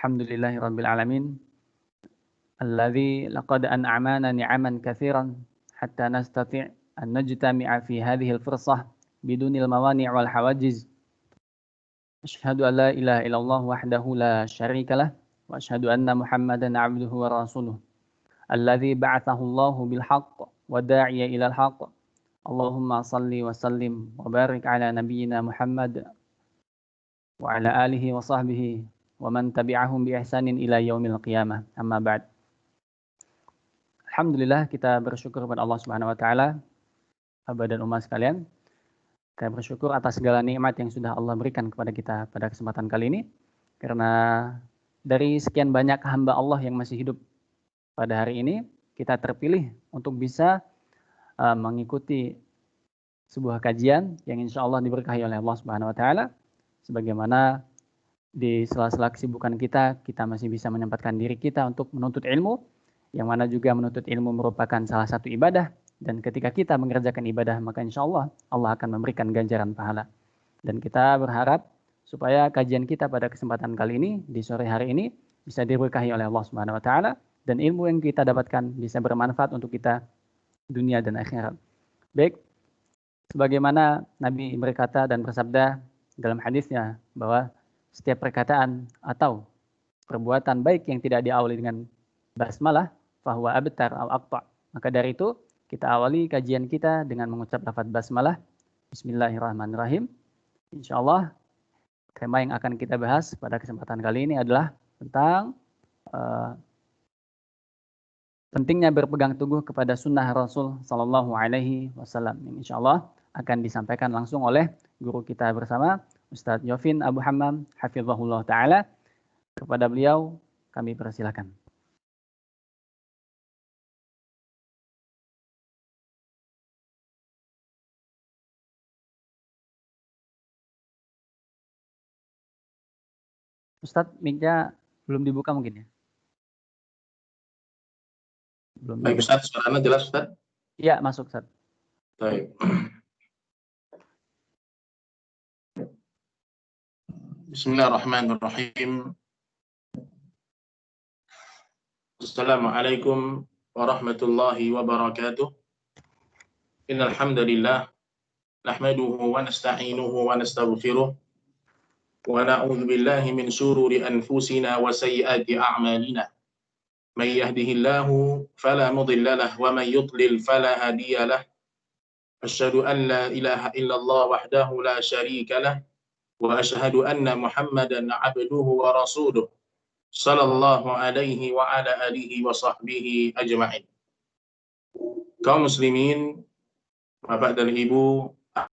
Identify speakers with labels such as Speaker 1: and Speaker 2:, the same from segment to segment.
Speaker 1: Alhamdulillahi Rabbil Alamin Alladhi laqad an'amana ni'aman kathiran Hatta nastati' an najtami'a fi hadhihi al-fursah Bidunil mawani' wal hawajiz Ashhadu an la ilaha illallah wahdahu la syarika lah Wa ashhadu anna Muhammadan abduhu wa rasuluh Alladhi ba'athahu Allahu bil haqq Wa da'iya ilal haqq Allahumma salli wa sallim Wa barik ala nabiyyina Muhammad Wa ala alihi wa sahbihi Wa man tabi'ahum bi ihsanin ila yaumil qiyamah Amma ba'd. Alhamdulillah, kita bersyukur kepada Allah Subhanahu wa taala, Abah dan Ummah sekalian. Kita bersyukur atas segala nikmat yang sudah Allah berikan kepada kita pada kesempatan kali ini. Karena dari sekian banyak hamba Allah yang masih hidup pada hari ini, kita terpilih untuk bisa mengikuti sebuah kajian yang insya Allah diberkahi oleh Allah Subhanahu wa taala. Sebagaimana di sela-sela kesibukan kita masih bisa menyempatkan diri kita untuk menuntut ilmu, yang mana juga menuntut ilmu merupakan salah satu ibadah, dan ketika kita mengerjakan ibadah maka insya Allah Allah akan memberikan ganjaran pahala. Dan kita berharap supaya kajian kita pada kesempatan kali ini di sore hari ini bisa diberkahi oleh Allah Subhanahu wa taala, dan ilmu yang kita dapatkan bisa bermanfaat untuk kita dunia dan akhirat. Baik, sebagaimana Nabi berkata dan bersabda dalam hadisnya bahwa setiap perkataan atau perbuatan baik yang tidak diawali dengan basmalah fahuwa abtar au aqta. Maka dari itu kita awali kajian kita dengan mengucap lafaz basmalah. Bismillahirrahmanirrahim. Insyaallah tema yang akan kita bahas pada kesempatan kali ini adalah tentang pentingnya berpegang teguh kepada sunnah Rasul sallallahu alaihi wasallam. Insyaallah akan disampaikan langsung oleh guru kita bersama Ustaz Yofin Abu Hammam hafizahullah taala. Kepada beliau kami persilakan. Ustaz, mic-nya belum dibuka mungkin ya? Belum.
Speaker 2: Baik Ustaz, suaranya jelas Ustaz?
Speaker 1: Iya, masuk Ustaz.
Speaker 2: Baik. Bismillahirrahmanirrahim. Assalamualaikum warahmatullahi wabarakatuh. Innal hamdalillah nahmaduhu wa nasta'inuhu wa nastaghfiruh. ونعوذ بالله من شرور أنفسنا وسيئات أعمالنا من يهده الله فلا مضل له ومن يضلل فلا هادي له أشهد أن لا إله إلا الله وحده لا شريك له وأشهد أن محمدا عبده ورسوله صلى الله عليه وعلى آله وصحبه أجمعين. Kaum muslimin, Bapak dan Ibu,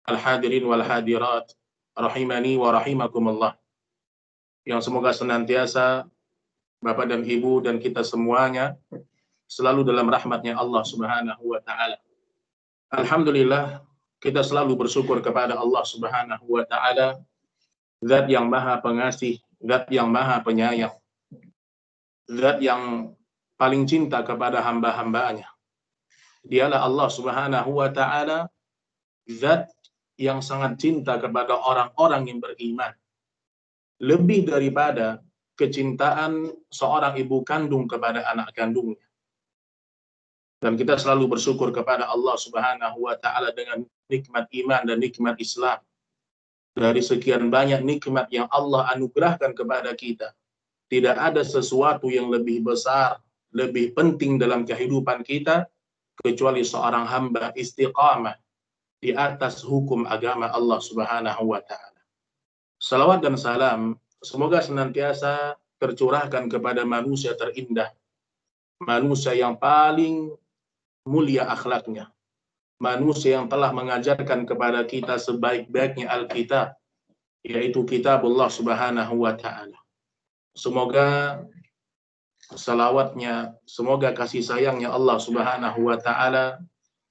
Speaker 2: al-hadirin wal hadirat, rahimani wa rahimakumullah, yang semoga senantiasa Bapak dan Ibu dan kita semuanya selalu dalam rahmatnya Allah Subhanahu wa ta'ala. Alhamdulillah, kita selalu bersyukur kepada Allah Subhanahu wa ta'ala, Zat yang maha pengasih, Zat yang maha penyayang, Zat yang paling cinta kepada hamba-hambanya. Dialah Allah Subhanahu wa ta'ala, Zat yang sangat cinta kepada orang-orang yang beriman, lebih daripada kecintaan seorang ibu kandung kepada anak kandungnya. Dan kita selalu bersyukur kepada Allah Subhanahu wa ta'ala dengan nikmat iman dan nikmat Islam. Dari sekian banyak nikmat yang Allah anugerahkan kepada kita, tidak ada sesuatu yang lebih besar, lebih penting dalam kehidupan kita kecuali seorang hamba istiqamah di atas hukum agama Allah Subhanahu wa ta'ala. Salawat dan salam semoga senantiasa tercurahkan kepada manusia terindah, manusia yang paling mulia akhlaknya, manusia yang telah mengajarkan kepada kita sebaik-baiknya Alkitab, yaitu kitabullah Subhanahu wa ta'ala. Semoga salawatnya, semoga kasih sayangnya Allah Subhanahu wa ta'ala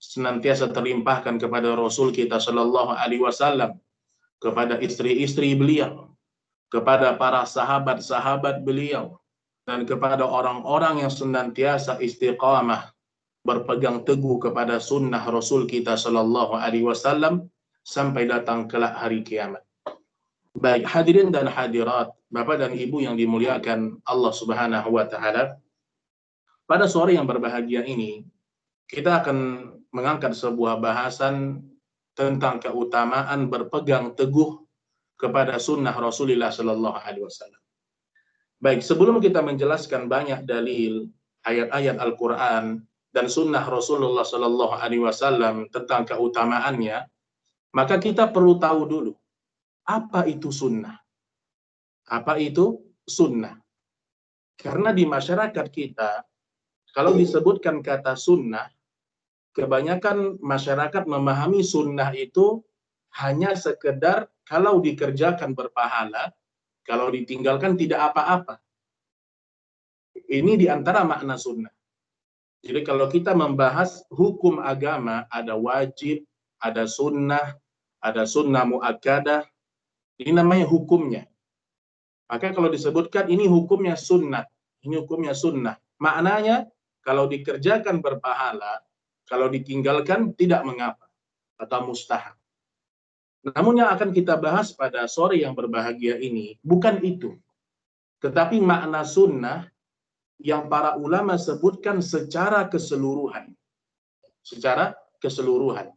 Speaker 2: senantiasa terlimpahkan kepada Rasul kita Shallallahu Alaihi Wasallam, kepada istri-istri beliau, kepada para sahabat-sahabat beliau, dan kepada orang-orang yang senantiasa istiqamah berpegang teguh kepada sunnah Rasul kita Shallallahu Alaihi Wasallam sampai datang kelak hari kiamat. Baik hadirin dan hadirat, Bapak dan Ibu yang dimuliakan Allah Subhanahu wa taala. Pada sore yang berbahagia ini, kita akan mengangkat sebuah bahasan tentang keutamaan berpegang teguh kepada sunnah Rasulullah Sallallahu Alaihi Wasallam. Baik, sebelum kita menjelaskan banyak dalil, ayat-ayat Al-Quran dan sunnah Rasulullah Sallallahu Alaihi Wasallam tentang keutamaannya, maka kita perlu tahu dulu apa itu sunnah. Apa itu sunnah? Karena di masyarakat kita, kalau disebutkan kata sunnah, kebanyakan masyarakat memahami sunnah itu hanya sekedar kalau dikerjakan berpahala, kalau ditinggalkan tidak apa-apa. Ini di antara makna sunnah. Jadi kalau kita membahas hukum agama, ada wajib, ada sunnah muakkadah, ini namanya hukumnya. Maka kalau disebutkan ini hukumnya sunnah, ini hukumnya sunnah. Maknanya kalau dikerjakan berpahala, kalau ditinggalkan tidak mengapa atau mustahab. Namun yang akan kita bahas pada sore yang berbahagia ini bukan itu. Tetapi makna sunnah yang para ulama sebutkan secara keseluruhan. Secara keseluruhan.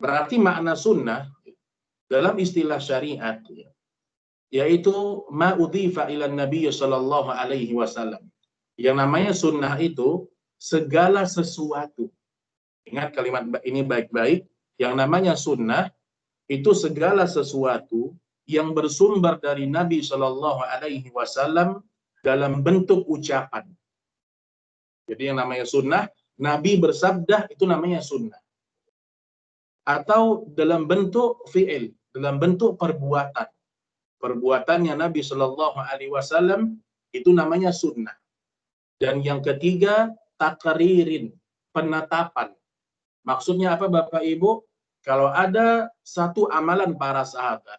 Speaker 2: Berarti makna sunnah dalam istilah syariat yaitu ma udhifa ila Nabi sallallahu alaihi wasallam. Yang namanya sunnah itu segala sesuatu. Ingat kalimat ini baik-baik. Yang namanya sunnah itu segala sesuatu yang bersumber dari Nabi sallallahu alaihi wasallam dalam bentuk ucapan. Jadi yang namanya sunnah, Nabi bersabda itu namanya sunnah. Atau dalam bentuk fi'il, dalam bentuk perbuatan. Perbuatannya Nabi Shallallahu Alaihi Wasallam itu namanya sunnah. Dan yang ketiga takririn, penetapan. Maksudnya apa Bapak Ibu? Kalau ada satu amalan para sahabat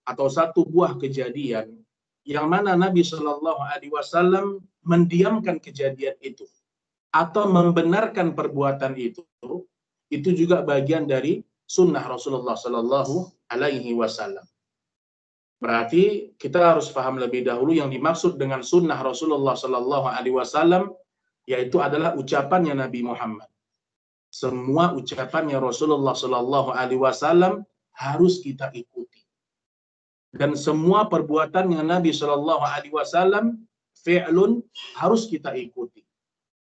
Speaker 2: atau satu buah kejadian yang mana Nabi Shallallahu Alaihi Wasallam mendiamkan kejadian itu atau membenarkan perbuatan itu juga bagian dari sunnah Rasulullah Shallallahu Alaihi Wasallam. Berarti kita harus paham lebih dahulu yang dimaksud dengan sunnah Rasulullah Sallallahu Alaihi Wasallam yaitu adalah ucapannya Nabi Muhammad. Semua ucapannya Rasulullah Sallallahu Alaihi Wasallam harus kita ikuti. Dan semua perbuatannya Nabi Sallallahu Alaihi Wasallam fi'lun harus kita ikuti.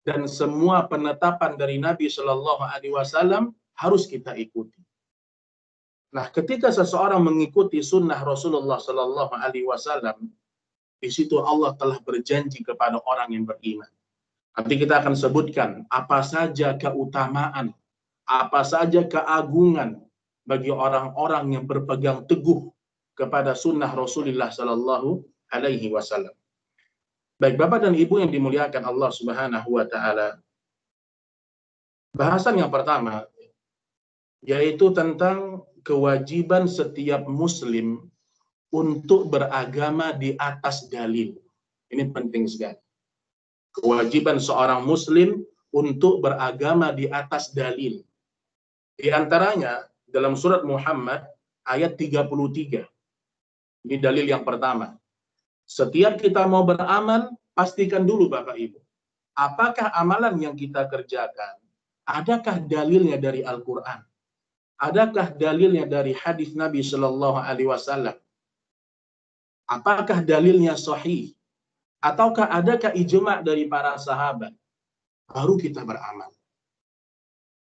Speaker 2: Dan semua penetapan dari Nabi Sallallahu Alaihi Wasallam harus kita ikuti. Nah, ketika seseorang mengikuti sunnah Rasulullah Sallallahu Alaihi Wasallam, di situ Allah telah berjanji kepada orang yang beriman. Nanti kita akan sebutkan apa saja keutamaan, apa saja keagungan bagi orang-orang yang berpegang teguh kepada sunnah Rasulullah Sallallahu Alaihi Wasallam. Baik Bapak dan Ibu yang dimuliakan Allah Subhanahu Wa Taala. Bahasan yang pertama yaitu tentang kewajiban setiap muslim untuk beragama di atas dalil. Ini penting sekali. Kewajiban seorang muslim untuk beragama di atas dalil. Di antaranya dalam surat Muhammad ayat 33. Ini dalil yang pertama. Setiap kita mau beramal, pastikan dulu Bapak Ibu. Apakah amalan yang kita kerjakan, adakah dalilnya dari Al-Quran? Adakah dalilnya dari hadis Nabi Shallallahu Alaihi Wasallam? Apakah dalilnya sahih? Ataukah adakah ijma' dari para sahabat? Baru kita beramal.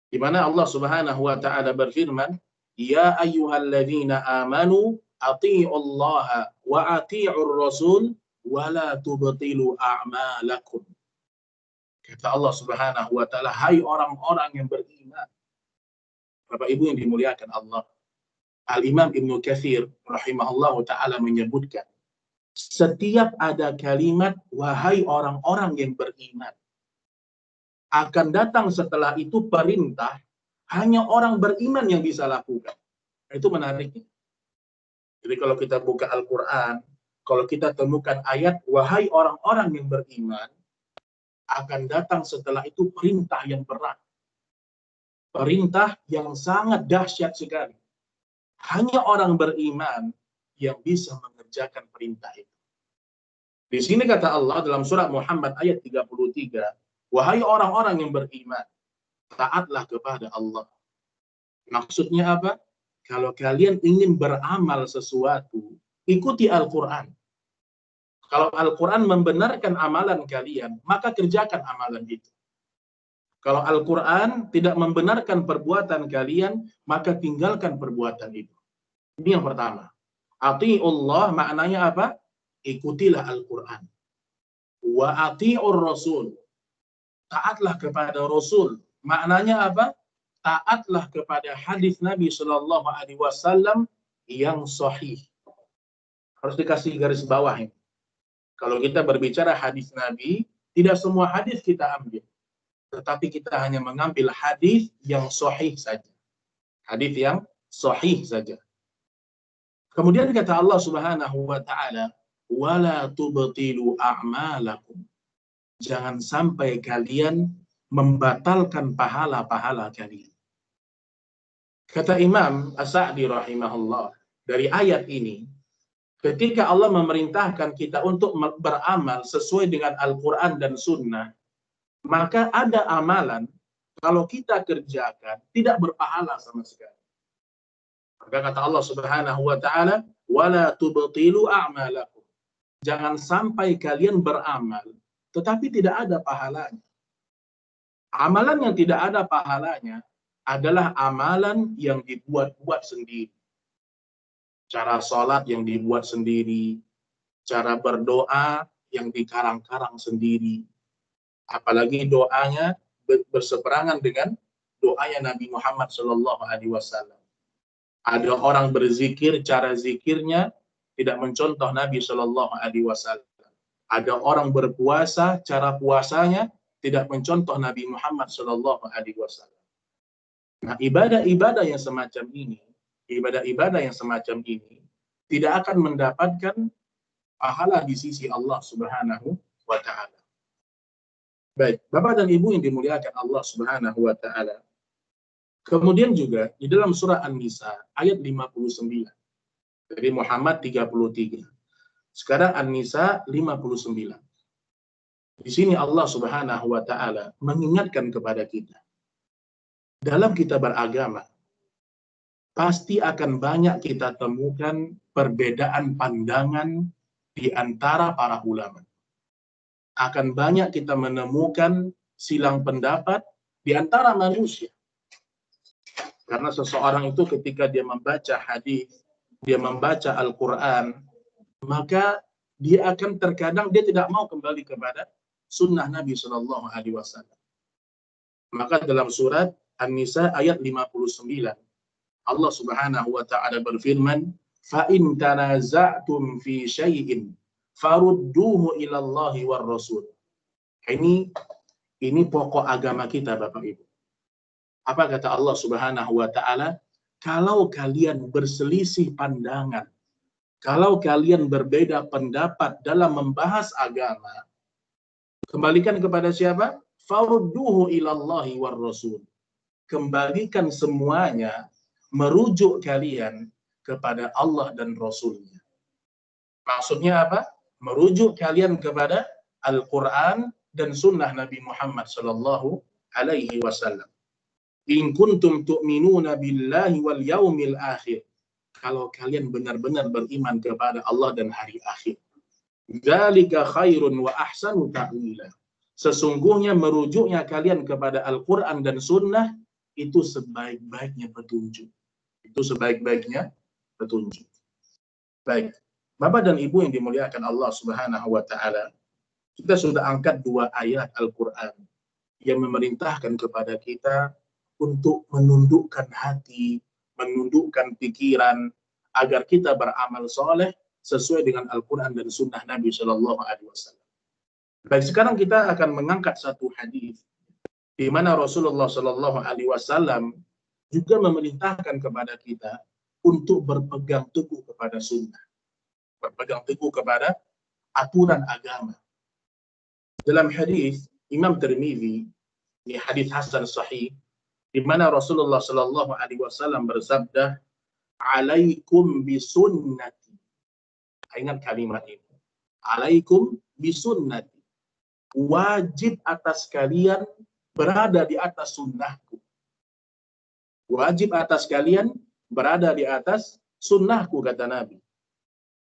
Speaker 2: Di mana Allah Subhanahu Wa Taala berfirman, Ya ayyuhalladzina amanu ati'ullaha wa ati'ur rasul wa la tubtilu a'malakum. Kata Allah Subhanahu Wa Taala, hai orang-orang yang beriman. Bapak Ibu yang dimuliakan Allah. Al-Imam Ibnu Katsir rahimahullahu ta'ala menyebutkan, setiap ada kalimat wahai orang-orang yang beriman, akan datang setelah itu perintah hanya orang beriman yang bisa lakukan. Itu menarik. Jadi kalau kita buka Al-Quran, kalau kita temukan ayat wahai orang-orang yang beriman, akan datang setelah itu perintah yang berat. Perintah yang sangat dahsyat sekali. Hanya orang beriman yang bisa mengerjakan perintah itu. Di sini kata Allah dalam surat Muhammad ayat 33, wahai orang-orang yang beriman, taatlah kepada Allah. Maksudnya apa? Kalau kalian ingin beramal sesuatu, ikuti Al-Quran. Kalau Al-Quran membenarkan amalan kalian, maka kerjakan amalan itu. Kalau Al-Quran tidak membenarkan perbuatan kalian, maka tinggalkan perbuatan itu. Ini yang pertama. Ati'ullah maknanya apa? Ikutilah Al-Quran. Wa ati'ur Rasul. Taatlah kepada Rasul. Maknanya apa? Taatlah kepada hadis Nabi Shallallahu Alaihi Wasallam yang sahih. Harus dikasih garis bawah ini. Kalau kita berbicara hadis Nabi, tidak semua hadis kita ambil. Tetapi kita hanya mengambil hadis yang sahih saja. Hadis yang sahih saja. Kemudian kata Allah Subhanahu wa taala, "Wala tubtilu a'malakum." Jangan sampai kalian membatalkan pahala-pahala kalian. Kata Imam As-Sa'di rahimahullah, dari ayat ini, ketika Allah memerintahkan kita untuk beramal sesuai dengan Al-Quran dan Sunnah, maka ada amalan, kalau kita kerjakan, tidak berpahala sama sekali. Maka kata Allah Subhanahu wa ta'ala, wala tubtilu a'malakum. Jangan sampai kalian beramal, tetapi tidak ada pahalanya. Amalan yang tidak ada pahalanya adalah amalan yang dibuat-buat sendiri. Cara sholat yang dibuat sendiri, cara berdoa yang dikarang-karang sendiri. Apalagi doanya berseberangan dengan doanya Nabi Muhammad SAW. Ada orang berzikir, cara zikirnya tidak mencontoh Nabi SAW. Ada orang berpuasa, cara puasanya tidak mencontoh Nabi Muhammad SAW. Nah, ibadah-ibadah yang semacam ini, tidak akan mendapatkan pahala di sisi Allah Subhanahu wa ta'ala. Baik, Bapak dan Ibu yang dimuliakan Allah Subhanahu wa ta'ala. Kemudian juga di dalam surah An-Nisa ayat 59. Dari Muhammad 33. Sekarang An-Nisa 59. Di sini Allah Subhanahu wa ta'ala mengingatkan kepada kita. Dalam kita beragama, pasti akan banyak kita temukan perbedaan pandangan di antara para ulama. Akan banyak kita menemukan silang pendapat di antara manusia. Karena seseorang itu ketika dia membaca hadis, dia membaca Al-Quran, maka dia akan terkadang dia tidak mau kembali kepada sunnah Nabi Shallallahu Alaihi Wasallam. Maka dalam surat An-Nisa ayat 59, Allah Subhanahu wa ta'ala berfirman, "Fa-in tanaza'tum fi syai'in farudduhu ila Allahi war Rasul." Ini pokok agama kita, Bapak Ibu. Apa kata Allah Subhanahu wa ta'ala? Kalau kalian berselisih pandangan, kalau kalian berbeda pendapat dalam membahas agama, kembalikan kepada siapa? Farudduhu ila Allahi war Rasul. Kembalikan semuanya, merujuk kalian kepada Allah dan Rasulnya. Maksudnya apa? Merujuk kalian kepada Al-Quran dan Sunnah Nabi Muhammad Sallallahu Alaihi Wasallam. In kuntum tu'minuna billahi wal yaumil akhir. Kalau kalian benar-benar beriman kepada Allah dan hari akhir. Dzalika khairun wa ahsanu ta'wila. Sesungguhnya merujuknya kalian kepada Al-Quran dan Sunnah itu sebaik-baiknya petunjuk. Itu sebaik-baiknya petunjuk. Baik, Bapak dan Ibu yang dimuliakan Allah Subhanahu wa ta'ala, kita sudah angkat 2 ayat Al-Quran yang memerintahkan kepada kita untuk menundukkan hati, menundukkan pikiran, agar kita beramal soleh sesuai dengan Al-Quran dan Sunnah Nabi Shallallahu Alaihi Wasallam. Baik, sekarang kita akan mengangkat satu hadis di mana Rasulullah Shallallahu Alaihi Wasallam juga memerintahkan kepada kita untuk berpegang teguh kepada sunnah, berpegang teguh kepada aturan agama. Dalam hadis Imam Tirmidzi, ini hadis hasan sahih, di mana Rasulullah Shallallahu Alaihi Wasallam bersabda, "Alaikum bisunnati Ingat kalimat ini. Alaikum bisunnati. Wajib atas kalian berada di atas sunnahku. Wajib atas kalian berada di atas sunnahku, kata Nabi.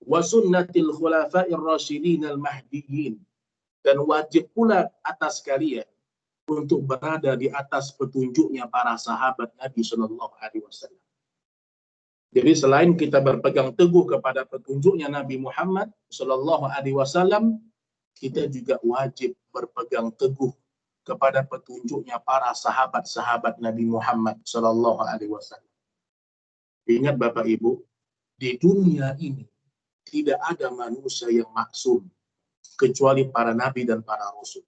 Speaker 2: Wa sunnatil khulafa'ir rasyidin al-mahdiyyin. Dan wajib pula atas kalian untuk berada di atas petunjuknya para sahabat Nabi Shallallahu Alaihi Wasallam. Jadi selain kita berpegang teguh kepada petunjuknya Nabi Muhammad Shallallahu Alaihi Wasallam, kita juga wajib berpegang teguh kepada petunjuknya para sahabat-sahabat Nabi Muhammad Shallallahu Alaihi Wasallam. Ingat Bapak Ibu, di dunia ini tidak ada manusia yang maksum kecuali para nabi dan para rasul.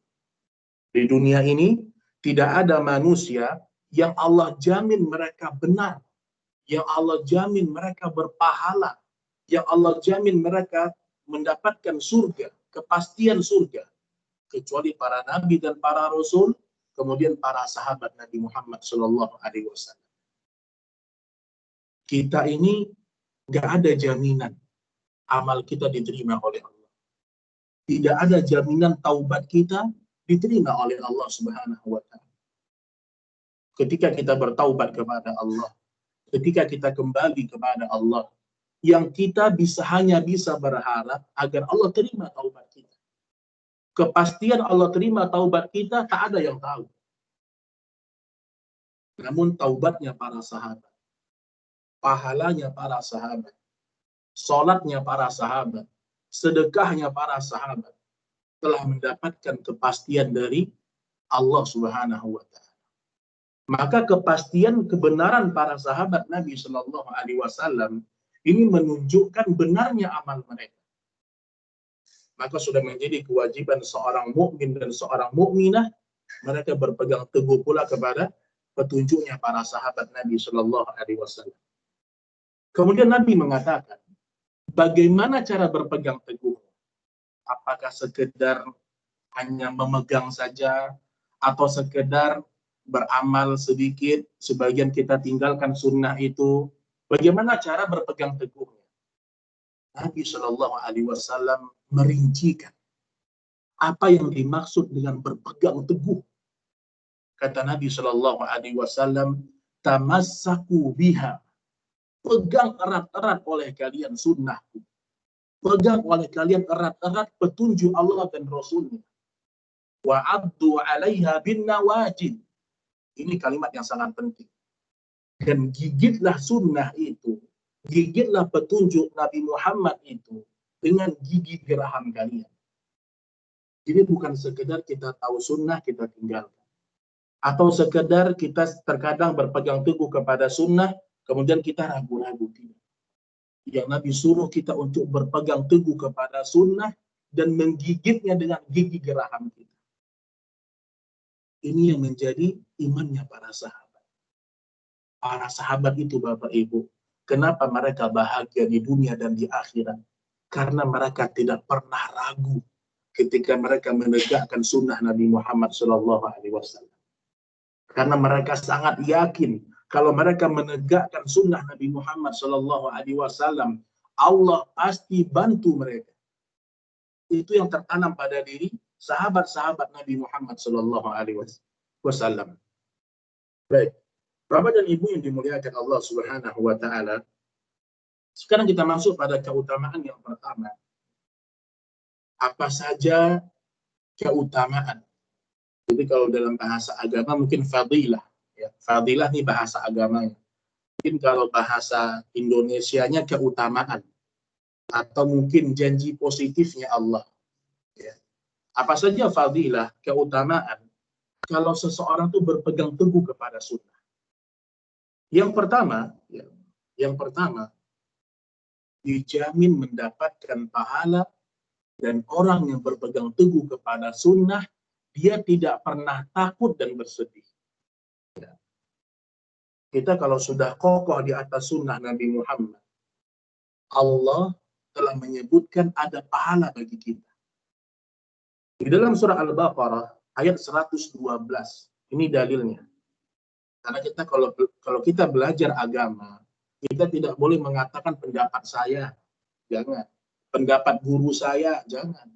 Speaker 2: Di dunia ini tidak ada manusia yang Allah jamin mereka benar, yang Allah jamin mereka berpahala, yang Allah jamin mereka mendapatkan surga, kepastian surga, kecuali para nabi dan para rasul, kemudian para sahabat Nabi Muhammad Shallallahu Alaihi Wasallam. Kita ini nggak ada jaminan amal kita diterima oleh Allah. Tidak ada jaminan taubat kita diterima oleh Allah Subhanahu wa Ta'ala. Ketika kita bertaubat kepada Allah, ketika kita kembali kepada Allah, yang kita hanya bisa berharap agar Allah terima taubat kita. Kepastian Allah terima taubat kita tak ada yang tahu. Namun taubatnya para sahabat, pahalanya para sahabat, salatnya para sahabat, sedekahnya para sahabat telah mendapatkan kepastian dari Allah Subhanahu wa Ta'ala. Maka kepastian kebenaran para sahabat Nabi Shallallahu Alaihi Wasallam ini menunjukkan benarnya amal mereka. Maka sudah menjadi kewajiban seorang mukmin dan seorang mukminah mereka berpegang teguh pula kepada petunjuknya para sahabat Nabi Shallallahu Alaihi Wasallam. Kemudian Nabi mengatakan, bagaimana cara berpegang teguh? Apakah sekedar hanya memegang saja atau sekedar beramal sedikit, sebagian kita tinggalkan sunnah itu? Bagaimana cara berpegang teguhnya? Nabi Shallallahu Alaihi Wasallam merincikan apa yang dimaksud dengan berpegang teguh. Kata Nabi Shallallahu Alaihi Wasallam, tamassaku biha. Pegang erat-erat oleh kalian sunnahku. Pegang oleh kalian erat-erat petunjuk Allah dan Rasulnya. Wa'addu 'alaiha bin nawajid. Ini kalimat yang sangat penting. Dan gigitlah sunnah itu, gigitlah petunjuk Nabi Muhammad itu dengan gigi geraham kalian. Jadi bukan sekedar kita tahu sunnah kita tinggalkan. Atau sekedar kita terkadang berpegang teguh kepada sunnah, kemudian kita ragu-ragu. Tidak. Yang Nabi suruh kita untuk berpegang teguh kepada sunnah dan menggigitnya dengan gigi geraham kita. Ini yang menjadi imannya para sahabat. Para sahabat itu Bapak Ibu, kenapa mereka bahagia di dunia dan di akhirat? Karena mereka tidak pernah ragu ketika mereka menegakkan sunnah Nabi Muhammad SAW. Karena mereka sangat yakin kalau mereka menegakkan sunnah Nabi Muhammad SAW, Allah pasti bantu mereka. Itu yang tertanam pada diri sahabat-sahabat Nabi Muhammad SAW. Baik, Bapak dan Ibu yang dimuliakan Allah Subhanahu wa Ta'ala, sekarang kita masuk pada keutamaan yang pertama. Apa saja keutamaan? Jadi kalau dalam bahasa agama mungkin fadilah. Ya, fadilah ini bahasa agamanya. Mungkin kalau bahasa Indonesianya keutamaan. Atau mungkin janji positifnya Allah. Ya. Apa saja fadilah, keutamaan, kalau seseorang itu berpegang teguh kepada sunnah. Yang pertama, dijamin mendapatkan pahala dan orang yang berpegang teguh kepada sunnah, dia tidak pernah takut dan bersedih. Ya. Kita kalau sudah kokoh di atas sunnah Nabi Muhammad, Allah telah menyebutkan ada pahala bagi kita. Di dalam surah Al-Baqarah ayat 112, ini dalilnya. Karena kita kalau kita belajar agama, kita tidak boleh mengatakan pendapat saya. Jangan. pendapat guru saya, jangan.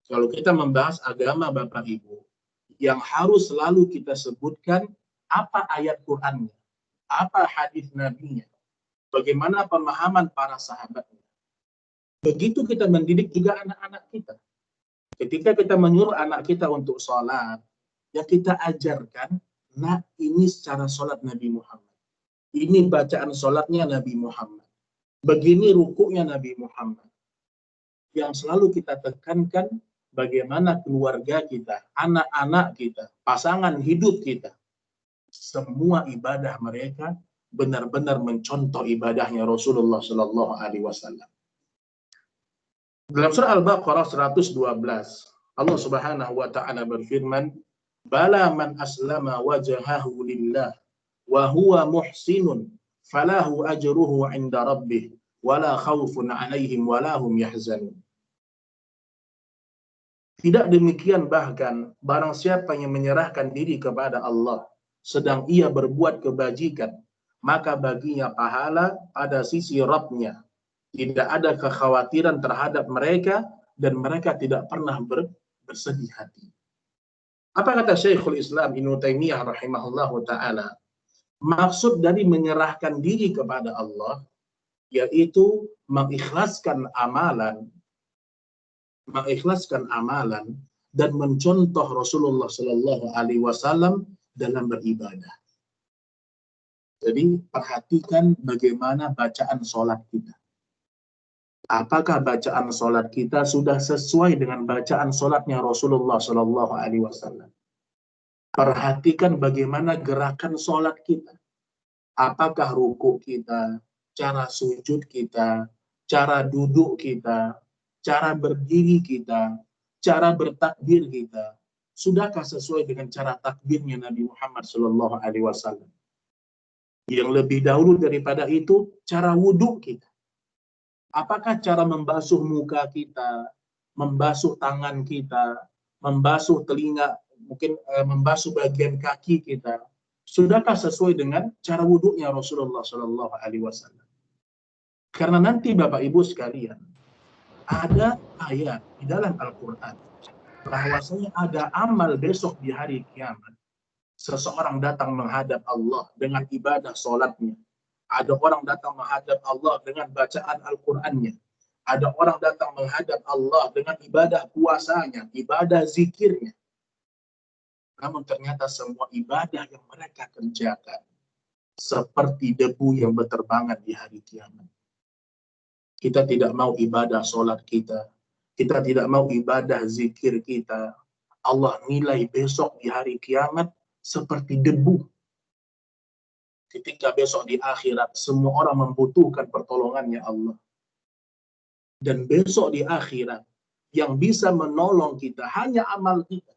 Speaker 2: Kalau kita membahas agama Bapak Ibu, yang harus selalu kita sebutkan apa ayat Qur'annya, apa hadis Nabi-nya, bagaimana pemahaman para sahabatnya. Begitu kita mendidik juga anak-anak kita. Ketika kita menyuruh anak kita untuk sholat, ya kita ajarkan, nah ini secara sholat Nabi Muhammad. Ini bacaan sholatnya Nabi Muhammad. Begini rukuknya Nabi Muhammad. Yang selalu kita tekankan, bagaimana keluarga kita, anak-anak kita, pasangan hidup kita, semua ibadah mereka benar-benar mencontoh ibadahnya Rasulullah Shallallahu Alaihi Wasallam. Dalam surah Al-Baqarah 112, Allah Subhanahu wa taala berfirman, "Bala man aslama wajhahu lillah wa huwa muhsinun falahu ajruhu 'inda rabbih wala khaufun 'alaihim wala hum yahzanun." Tidak demikian bahkan barang siapa yang menyerahkan diri kepada Allah sedang ia berbuat kebajikan, maka baginya pahala pada sisi Rabb-nya. Tidak ada kekhawatiran terhadap mereka dan mereka tidak pernah bersedih hati. Apa kata Syekhul Islam Ibnu Taimiyah rahimahullahu taala? Maksud dari menyerahkan diri kepada Allah yaitu mengikhlaskan amalan dan mencontoh Rasulullah Shallallahu Alaihi Wasallam dalam beribadah. Jadi perhatikan bagaimana bacaan sholat kita. Apakah bacaan sholat kita sudah sesuai dengan bacaan sholatnya Rasulullah Shallallahu Alaihi Wasallam? Perhatikan bagaimana gerakan sholat kita. Apakah rukuk kita, cara sujud kita, cara duduk kita, cara berdiri kita, cara bertakbir kita, sudahkah sesuai dengan cara takbirnya Nabi Muhammad Shallallahu Alaihi Wasallam? Yang lebih dahulu daripada itu, cara wudhu kita. Apakah cara membasuh muka kita, membasuh tangan kita, membasuh telinga, mungkin membasuh bagian kaki kita, sudahkah sesuai dengan cara wudhunya Rasulullah Shallallahu Alaihi Wasallam? Karena nanti Bapak Ibu sekalian, ada ayat di dalam Al-Quran bahwasanya ada amal besok di hari kiamat. Seseorang datang menghadap Allah dengan ibadah sholatnya. Ada orang datang menghadap Allah dengan bacaan Al-Qurannya. Ada orang datang menghadap Allah dengan ibadah puasanya, ibadah zikirnya. Namun ternyata semua ibadah yang mereka kerjakan seperti debu yang berterbangan di hari kiamat. Kita tidak mau ibadah sholat kita. Kita tidak mau ibadah zikir kita. Allah nilai besok di hari kiamat seperti debu. Ketika besok di akhirat semua orang membutuhkan pertolongannya Allah. Dan besok di akhirat yang bisa menolong kita hanya amal kita.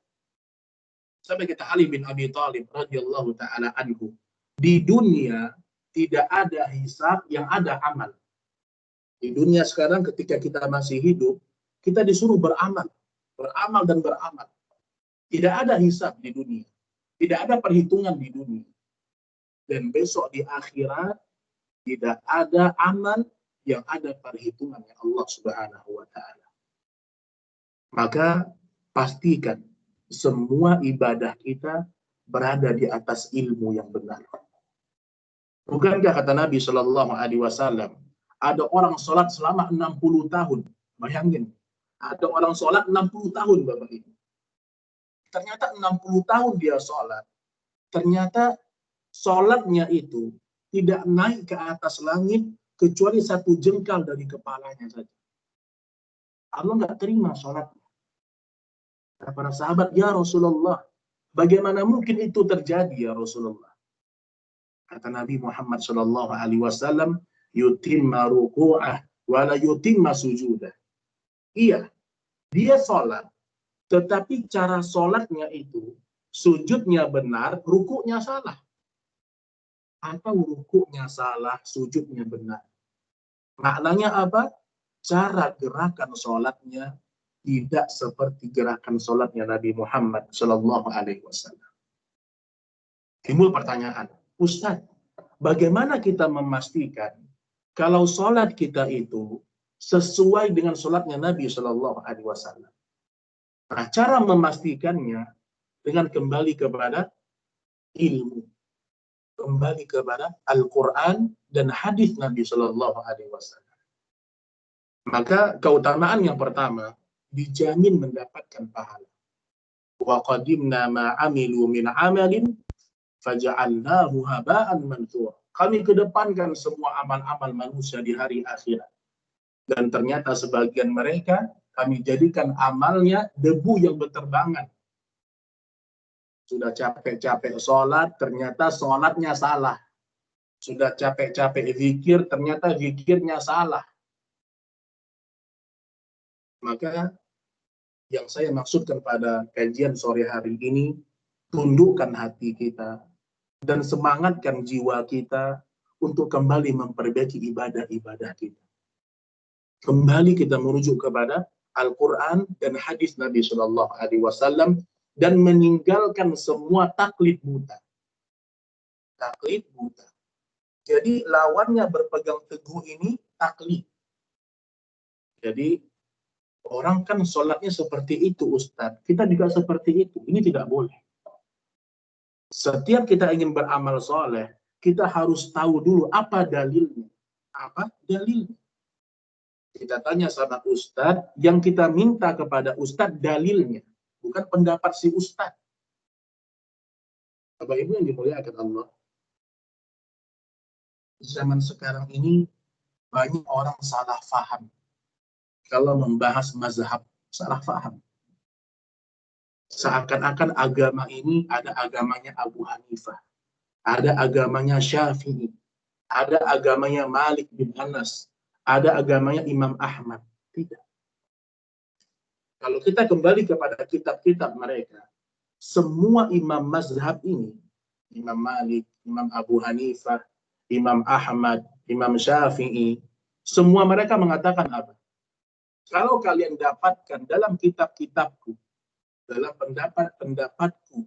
Speaker 2: Sampai kita Ali bin Abi Thalib radhiyallahu taala anhu. Di dunia tidak ada hisab, yang ada amal. Di dunia sekarang ketika kita masih hidup, kita disuruh beramal. Beramal dan beramal. Tidak ada hisab di dunia. Tidak ada perhitungan di dunia. Dan besok di akhirat tidak ada amal, yang ada perhitungannya Allah Subhanahu wa taala. Maka pastikan semua ibadah kita berada di atas ilmu yang benar. Bukankah kata Nabi Shallallahu Alaihi Wasallam, ada orang sholat selama 60 tahun. Bayangin, ada orang sholat 60 tahun Bapak Ibu. Ternyata 60 tahun dia sholat. Ternyata sholatnya itu tidak naik ke atas langit kecuali satu jengkal dari kepalanya saja. Allah nggak terima sholatnya. Para sahabat, ya Rasulullah, bagaimana mungkin itu terjadi ya Rasulullah? Kata Nabi Muhammad Shallallahu Alaihi Wasallam, yutimma ruku'ah wala yutimma sujudah. Iya, dia sholat, tetapi cara sholatnya itu sujudnya benar, rukuknya salah. Atau rukuknya salah, sujudnya benar. Maknanya apa? Cara gerakan sholatnya tidak seperti gerakan sholatnya Nabi Muhammad Shallallahu Alaihi Wasallam. Timbul pertanyaan, Ustaz, bagaimana kita memastikan kalau sholat kita itu sesuai dengan sholatnya Nabi Shallallahu Alaihi Wasallam. Nah, cara memastikannya dengan kembali kepada ilmu, kembali kepada Al-Quran dan hadis Nabi Shallallahu Alaihi Wasallam. Maka keutamaan yang pertama, dijamin mendapatkan pahala. Wa qadimna ma amilu min amalin faja'alnahu haba'an manthura. Kami kedepankan semua amal-amal manusia di hari akhirat. Dan ternyata sebagian mereka kami jadikan amalnya debu yang berterbangan. Sudah capek-capek sholat, ternyata sholatnya salah. Sudah capek-capek zikir, ternyata zikirnya salah. Maka yang saya maksudkan pada kajian sore hari ini, tundukkan hati kita dan semangatkan jiwa kita untuk kembali memperbaiki ibadah-ibadah kita. Kembali kita merujuk kepada Al-Quran dan hadis Nabi Shallallahu Alaihi Wasallam dan meninggalkan semua taklid buta. Taklid buta. Jadi lawannya berpegang teguh ini taklid. Jadi orang kan sholatnya seperti itu Ustadz. Kita juga seperti itu. Ini tidak boleh. Setiap kita ingin beramal soleh, kita harus tahu dulu apa dalilnya. Apa dalilnya? Kita tanya sama Ustadz, yang kita minta kepada Ustadz dalilnya, bukan pendapat si Ustadz. Bapak Ibu yang dimuliakan Allah, zaman sekarang ini banyak orang salah faham. Kalau membahas mazhab, salah faham. Seakan-akan agama ini ada agamanya Abu Hanifah, ada agamanya Syafi'i, ada agamanya Malik bin Anas, ada agamanya Imam Ahmad. Tidak. Kalau kita kembali kepada kitab-kitab mereka, semua imam mazhab ini, Imam Malik, Imam Abu Hanifah, Imam Ahmad, Imam Syafi'i, semua mereka mengatakan apa? Kalau kalian dapatkan dalam kitab-kitabku, dalam pendapat-pendapatku,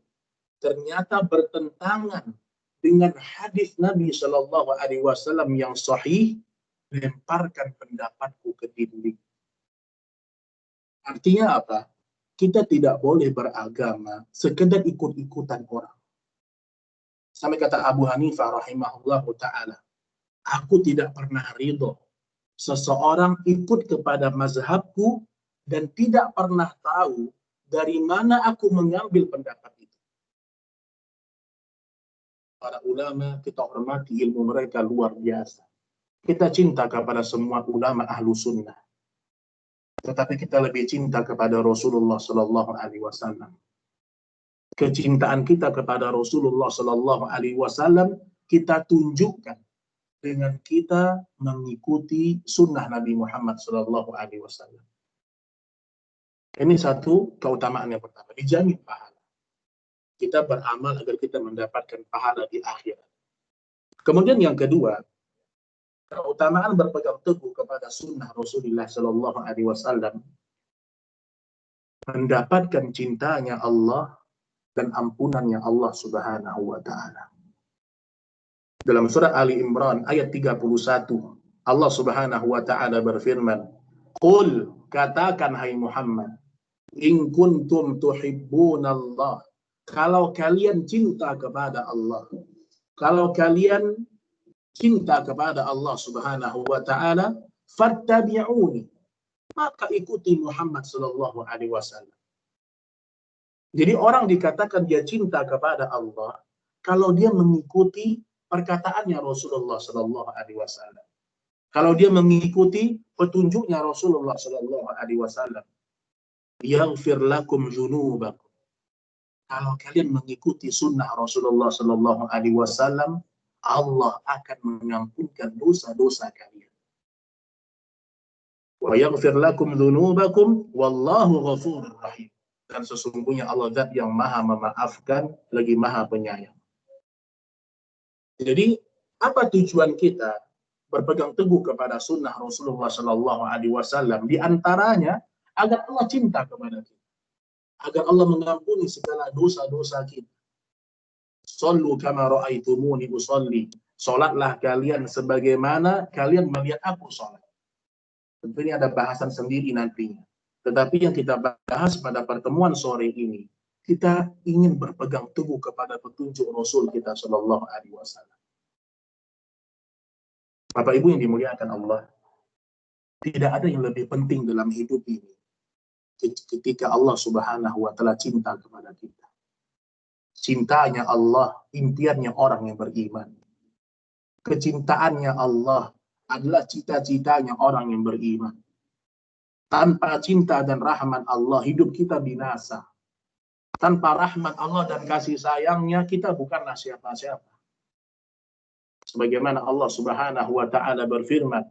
Speaker 2: ternyata bertentangan dengan hadis Nabi Shallallahu Alaihi Wasallam yang sahih, lemparkan pendapatku ke dinding. Artinya apa? Kita tidak boleh beragama sekedar ikut-ikutan orang. Sampai kata Abu Hanifah rahimahullahu ta'ala, aku tidak pernah ridho seseorang ikut kepada mazhabku dan tidak pernah tahu dari mana aku mengambil pendapat itu. Para ulama kita hormati, ilmu mereka luar biasa. Kita cinta kepada semua ulama ahlu sunnah. Tetapi kita lebih cinta kepada Rasulullah Sallallahu Alaihi Wasallam. Kecintaan kita kepada Rasulullah Sallallahu Alaihi Wasallam kita tunjukkan dengan kita mengikuti sunnah Nabi Muhammad Sallallahu Alaihi Wasallam. Ini satu keutamaan yang pertama, dijamin pahala. Kita beramal agar kita mendapatkan pahala di akhirat. Kemudian yang kedua, keutamaan berpegang teguh kepada sunnah Rasulullah Sallallahu Alaihi Wasallam, mendapatkan cintanya Allah dan ampunannya Allah Subhanahu wa Ta'ala. Dalam surah Ali Imran ayat 31, Allah Subhanahu wa Ta'ala berfirman, "Qul, katakan hai Muhammad, in kuntum tuhibbunallah, kalau kalian cinta kepada Allah, kalau kalian cinta kepada Allah Subhanahu wa Ta'ala, fattabi'uni, maka ikuti Muhammad sallallahu alaihi wasallam." Jadi orang dikatakan dia cinta kepada Allah kalau dia mengikuti perkataannya Rasulullah sallallahu alaihi wasallam. Kalau dia mengikuti petunjuknya Rasulullah sallallahu alaihi wasallam. Yaghfir lakum dzunubakum. Kalau kalian mengikuti sunnah Rasulullah sallallahu alaihi wasallam, Allah akan mengampunkan dosa-dosa kalian. Wa yaghfir lakum dzunubakum wallahu ghafurur rahim. Dan sesungguhnya Allah zat yang maha memaafkan lagi maha penyayang. Jadi apa tujuan kita berpegang teguh kepada sunnah Rasulullah Sallallahu Alaihi Wasallam? Di antaranya agar Allah cinta kepada kita, agar Allah mengampuni segala dosa-dosa kita. Sallu kama ra'aitumuni usolli. Salatlah kalian sebagaimana kalian melihat aku salat. Tentu ini ada bahasan sendiri nantinya. Tetapi yang kita bahas pada pertemuan sore ini, kita ingin berpegang teguh kepada petunjuk Rasul kita Shallallahu Alaihi Wasallam. Bapak Ibu yang dimuliakan Allah, tidak ada yang lebih penting dalam hidup ini ketika Allah Subhanahu wa Ta'ala cinta kepada kita. Cintanya Allah, impiannya orang yang beriman. Kecintaannya Allah adalah cita-citanya orang yang beriman. Tanpa cinta dan rahmat Allah, hidup kita binasa. Tanpa rahmat Allah dan kasih sayangnya, kita bukanlah siapa-siapa. Sebagaimana Allah Subhanahu wa Ta'ala berfirman,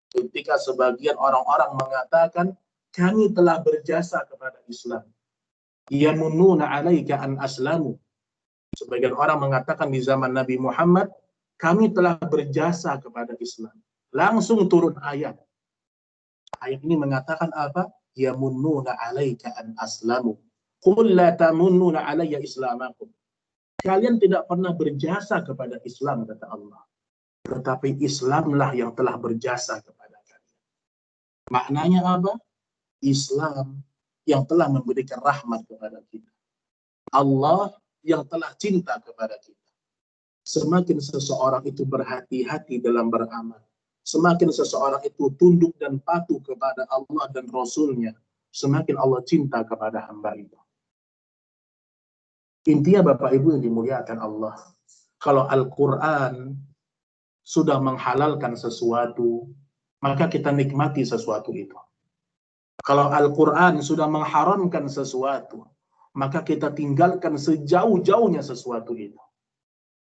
Speaker 2: ketika sebagian orang-orang mengatakan, kami telah berjasa kepada Islam. Yamununa 'alaika an aslamu. Sebagian orang mengatakan di zaman Nabi Muhammad, kami telah berjasa kepada Islam. Langsung turun ayat. Ayat ini mengatakan apa? Yamununa 'alaika an aslamu. Qul la tamunnuna 'alayya islamakum. Kalian tidak pernah berjasa kepada Islam, kata Allah. Tetapi Islamlah yang telah berjasa kepada kalian. Maknanya apa? Islam yang telah memberikan rahmat kepada kita. Allah yang telah cinta kepada kita. Semakin seseorang itu berhati-hati dalam beramal, semakin seseorang itu tunduk dan patuh kepada Allah dan Rasul-Nya, semakin Allah cinta kepada hamba itu. Intinya Bapak Ibu yang dimuliakan Allah, kalau Al-Quran sudah menghalalkan sesuatu, maka kita nikmati sesuatu itu. Kalau Al-Quran sudah mengharamkan sesuatu, maka kita tinggalkan sejauh-jauhnya sesuatu itu.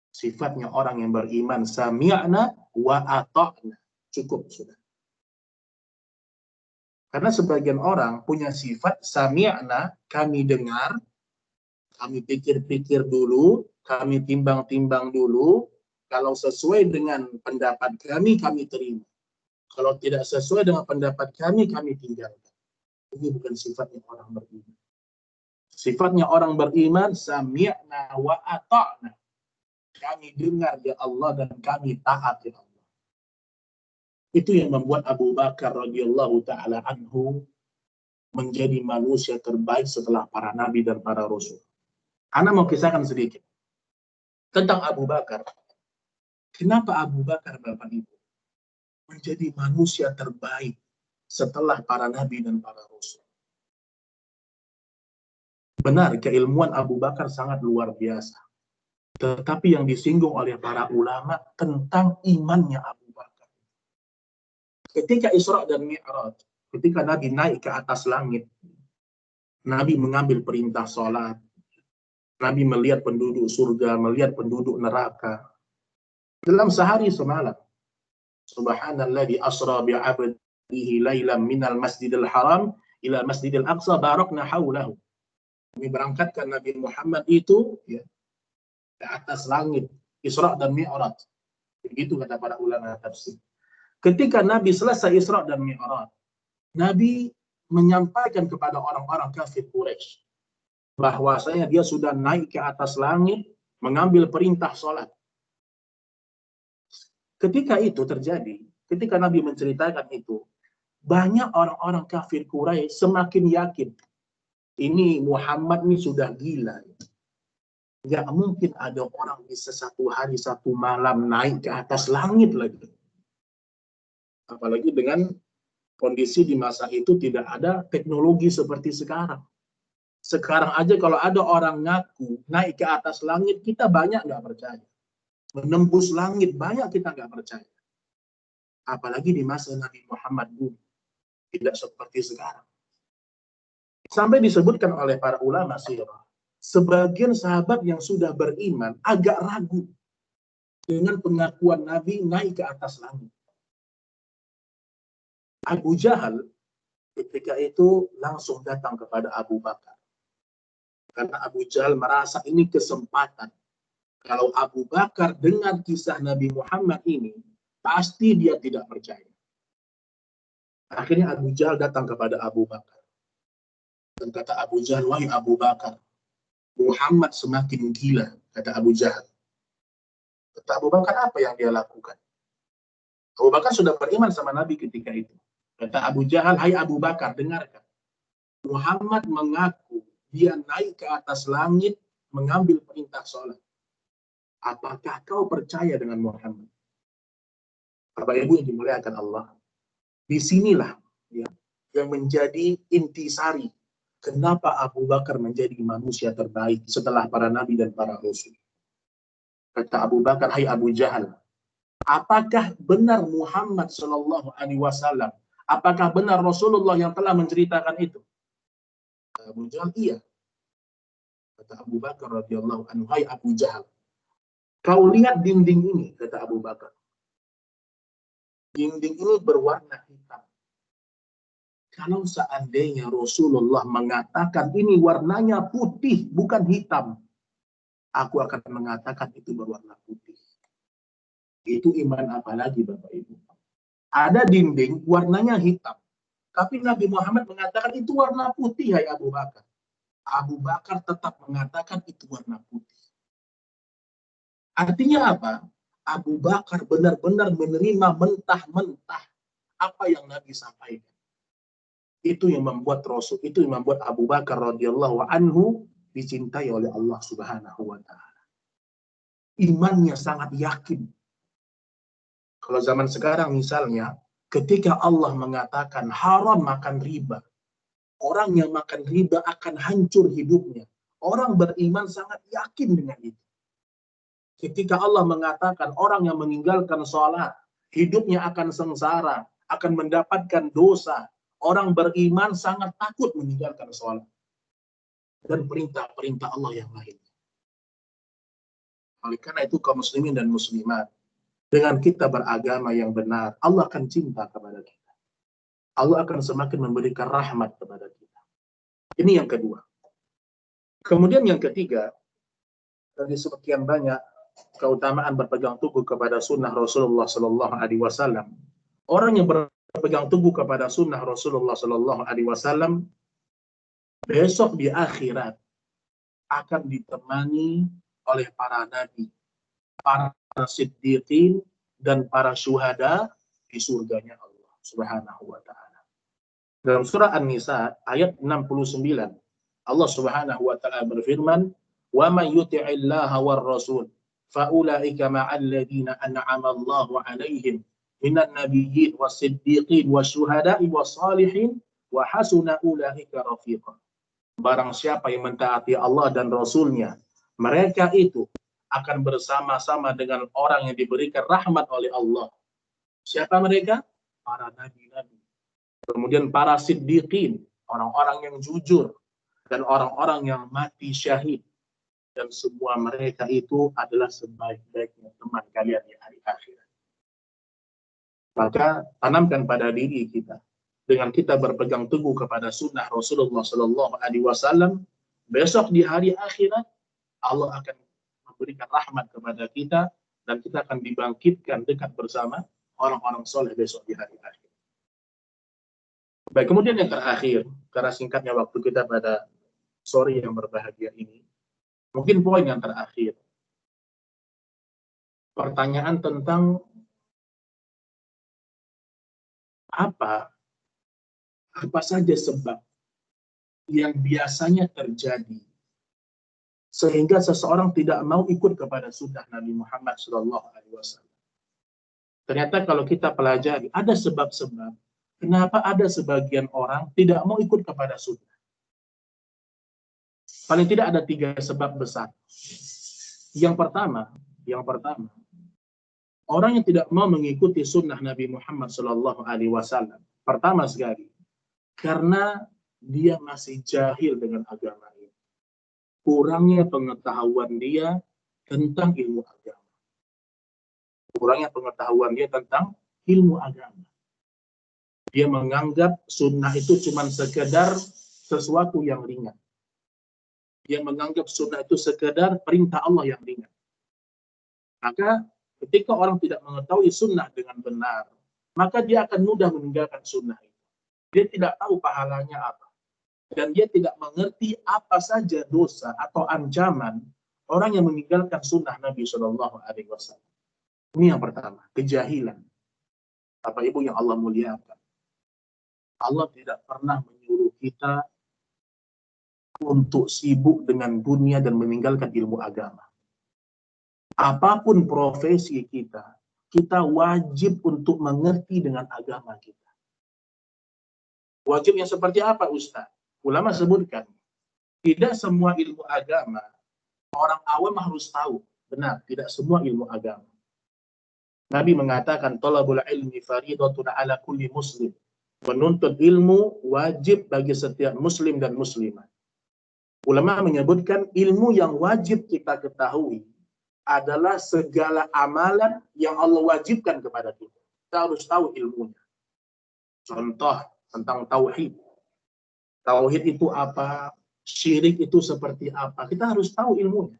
Speaker 2: Sifatnya orang yang beriman, sami'na wa ata'na. Cukup sudah. Karena sebagian orang punya sifat sami'na, kami dengar, kami pikir-pikir dulu, kami timbang-timbang dulu, kalau sesuai dengan pendapat kami terima. Kalau tidak sesuai dengan pendapat kami tinggalkan. Ini bukan sifatnya orang beriman. Sifatnya orang beriman, sami'na wa ata'na. Kami dengar ya Allah dan kami taat ya Allah. Itu yang membuat Abu Bakar radhiyallahu taala anhu menjadi manusia terbaik setelah para nabi dan para rasul. Ana mau kisahkan sedikit tentang Abu Bakar. Kenapa Abu Bakar, Bapak Ibu, menjadi manusia terbaik setelah para nabi dan para rasul? Benar, keilmuan Abu Bakar sangat luar biasa. Tetapi yang disinggung oleh para ulama tentang imannya Abu Bakar. Ketika Isra dan Mi'raj, ketika Nabi naik ke atas langit, Nabi mengambil perintah sholat. Nabi melihat penduduk surga, melihat penduduk neraka. Dalam sehari semalam, Subhanalladzi asra bi'abdihi lailan minal masjidil haram ila masjidil aqsa barakna haulahu. Kami berangkatkan Nabi Muhammad itu ya, ke atas langit, Isra dan Mi'raj. Begitu kata para ulama tafsir. Ketika Nabi selesai Isra dan Mi'raj, Nabi menyampaikan kepada orang-orang kafir Quraisy bahwasanya dia sudah naik ke atas langit mengambil perintah sholat. Ketika itu terjadi, ketika Nabi menceritakan itu, banyak orang-orang kafir Quraisy semakin yakin ini Muhammad ini sudah gila. Nggak mungkin ada orang bisa satu hari satu malam naik ke atas langit lagi. Apalagi dengan kondisi di masa itu tidak ada teknologi seperti sekarang. Sekarang aja kalau ada orang ngaku naik ke atas langit, kita banyak nggak percaya. Menembus langit, banyak kita nggak percaya. Apalagi di masa Nabi Muhammad dulu. Tidak seperti sekarang. Sampai disebutkan oleh para ulama sirah, sebagian sahabat yang sudah beriman agak ragu dengan pengakuan Nabi naik ke atas langit. Abu Jahal ketika itu langsung datang kepada Abu Bakar. Karena Abu Jahal merasa ini kesempatan. Kalau Abu Bakar dengar kisah Nabi Muhammad ini, pasti dia tidak percaya. Akhirnya Abu Jahal datang kepada Abu Bakar. Dan kata Abu Jahal, wahai Abu Bakar, Muhammad semakin gila, kata Abu Jahal. Kata Abu Bakar, apa yang dia lakukan? Abu Bakar sudah beriman sama Nabi ketika itu. Kata Abu Jahal, hai Abu Bakar, dengarkan. Muhammad mengaku dia naik ke atas langit mengambil perintah sholat. Apakah kau percaya dengan Muhammad? Bapak Ibu yang dimuliakan Allah, disinilah ya, yang menjadi intisari kenapa Abu Bakar menjadi manusia terbaik setelah para nabi dan para rasul. Kata Abu Bakar, hai Abu Jahal, apakah benar Muhammad Shallallahu Alaihi Wasallam? Apakah benar Rasulullah yang telah menceritakan itu? Abu Jahal, iya. Kata Abu Bakar radhiyallahu anhu, hai Abu Jahal, kau lihat dinding ini, kata Abu Bakar. Dinding ini berwarna hitam. Kalau seandainya Rasulullah mengatakan ini warnanya putih, bukan hitam, aku akan mengatakan itu berwarna putih. Itu iman apa lagi, Bapak Ibu? Ada dinding warnanya hitam, tapi Nabi Muhammad mengatakan itu warna putih, hai Abu Bakar. Abu Bakar tetap mengatakan itu warna putih. Artinya apa? Abu Bakar benar-benar menerima mentah-mentah apa yang Nabi sampaikan. Itu yang membuat Rasul, itu yang membuat Abu Bakar radhiyallahu anhu dicintai oleh Allah Subhanahu wa taala. Imannya sangat yakin. Kalau zaman sekarang misalnya, ketika Allah mengatakan haram makan riba, orang yang makan riba akan hancur hidupnya. Orang beriman sangat yakin dengan itu. Ketika Allah mengatakan orang yang meninggalkan sholat, hidupnya akan sengsara, akan mendapatkan dosa. Orang beriman sangat takut meninggalkan sholat. Dan perintah-perintah Allah yang lain. Oleh karena itu kaum muslimin dan muslimat, dengan kita beragama yang benar, Allah akan cinta kepada kita. Allah akan semakin memberikan rahmat kepada kita. Ini yang kedua. Kemudian yang ketiga, dari sekian banyak keutamaan berpegang teguh kepada sunnah Rasulullah Sallallahu Alaihi Wasallam, orang yang berpegang teguh kepada sunnah Rasulullah Sallallahu Alaihi Wasallam besok di akhirat akan ditemani oleh para nabi, para siddiqin, dan para syuhada di surganya Allah Subhanahu wa taala. Dalam surah An-Nisa ayat 69, Allah Subhanahu wa taala berfirman, "Wa may yuti'illaha war rasul fa ulaika ma'al ladzina an'ama Allahu 'alaihim minan nabiyyin was-siddiqin wasyuhada'i was-salihin wa hasuna ulaika rafiqa." Barang siapa yang mentaati Allah dan Rasulnya, mereka itu akan bersama-sama dengan orang yang diberikan rahmat oleh Allah. Siapa mereka? Para nabi-nabi. Kemudian para siddiqin, orang-orang yang jujur, dan orang-orang yang mati syahid. Dan semua mereka itu adalah sebaik-baiknya teman kalian di hari akhirat. Maka tanamkan pada diri kita, dengan kita berpegang teguh kepada sunnah Rasulullah Sallallahu Alaihi Wasallam, besok di hari akhirat Allah akan memberikan rahmat kepada kita dan kita akan dibangkitkan dekat bersama orang-orang soleh besok di hari akhir. Baik, kemudian yang terakhir, karena singkatnya waktu kita pada sore yang berbahagia ini, mungkin poin yang terakhir, pertanyaan tentang apa saja sebab yang biasanya terjadi sehingga seseorang tidak mau ikut kepada sunnah Nabi Muhammad SAW. Ternyata kalau kita pelajari, ada sebab-sebab kenapa ada sebagian orang tidak mau ikut kepada sunnah. Paling tidak ada 3 sebab besar. Yang pertama, orang yang tidak mau mengikuti sunnah Nabi Muhammad SAW, pertama sekali, karena dia masih jahil dengan agama ini. Kurangnya pengetahuan dia tentang ilmu agama. Kurangnya pengetahuan dia tentang ilmu agama. Dia menganggap sunnah itu cuma sekedar sesuatu yang ringan. Dia menganggap sunnah itu sekedar perintah Allah yang ringan. Maka ketika orang tidak mengetahui sunnah dengan benar, maka dia akan mudah meninggalkan sunnah itu. Dia tidak tahu pahalanya apa. Dan dia tidak mengerti apa saja dosa atau ancaman orang yang meninggalkan sunnah Nabi Shallallahu Alaihi Wasallam. Ini yang pertama, kejahilan. Bapak Ibu yang Allah muliakan. Allah tidak pernah menyuruh kita untuk sibuk dengan dunia dan meninggalkan ilmu agama. Apapun profesi kita, kita wajib untuk mengerti dengan agama kita. Wajibnya seperti apa, Ustaz? Ulama sebutkan, tidak semua ilmu agama orang awam harus tahu. Benar, tidak semua ilmu agama. Nabi mengatakan, talabul ilmi faridatun ala kulli muslim. Menuntut ilmu wajib bagi setiap muslim dan muslimah. Ulama menyebutkan ilmu yang wajib kita ketahui adalah segala amalan yang Allah wajibkan kepada kita. Kita harus tahu ilmunya. Contoh tentang tauhid. Tauhid itu apa? Syirik itu seperti apa? Kita harus tahu ilmunya.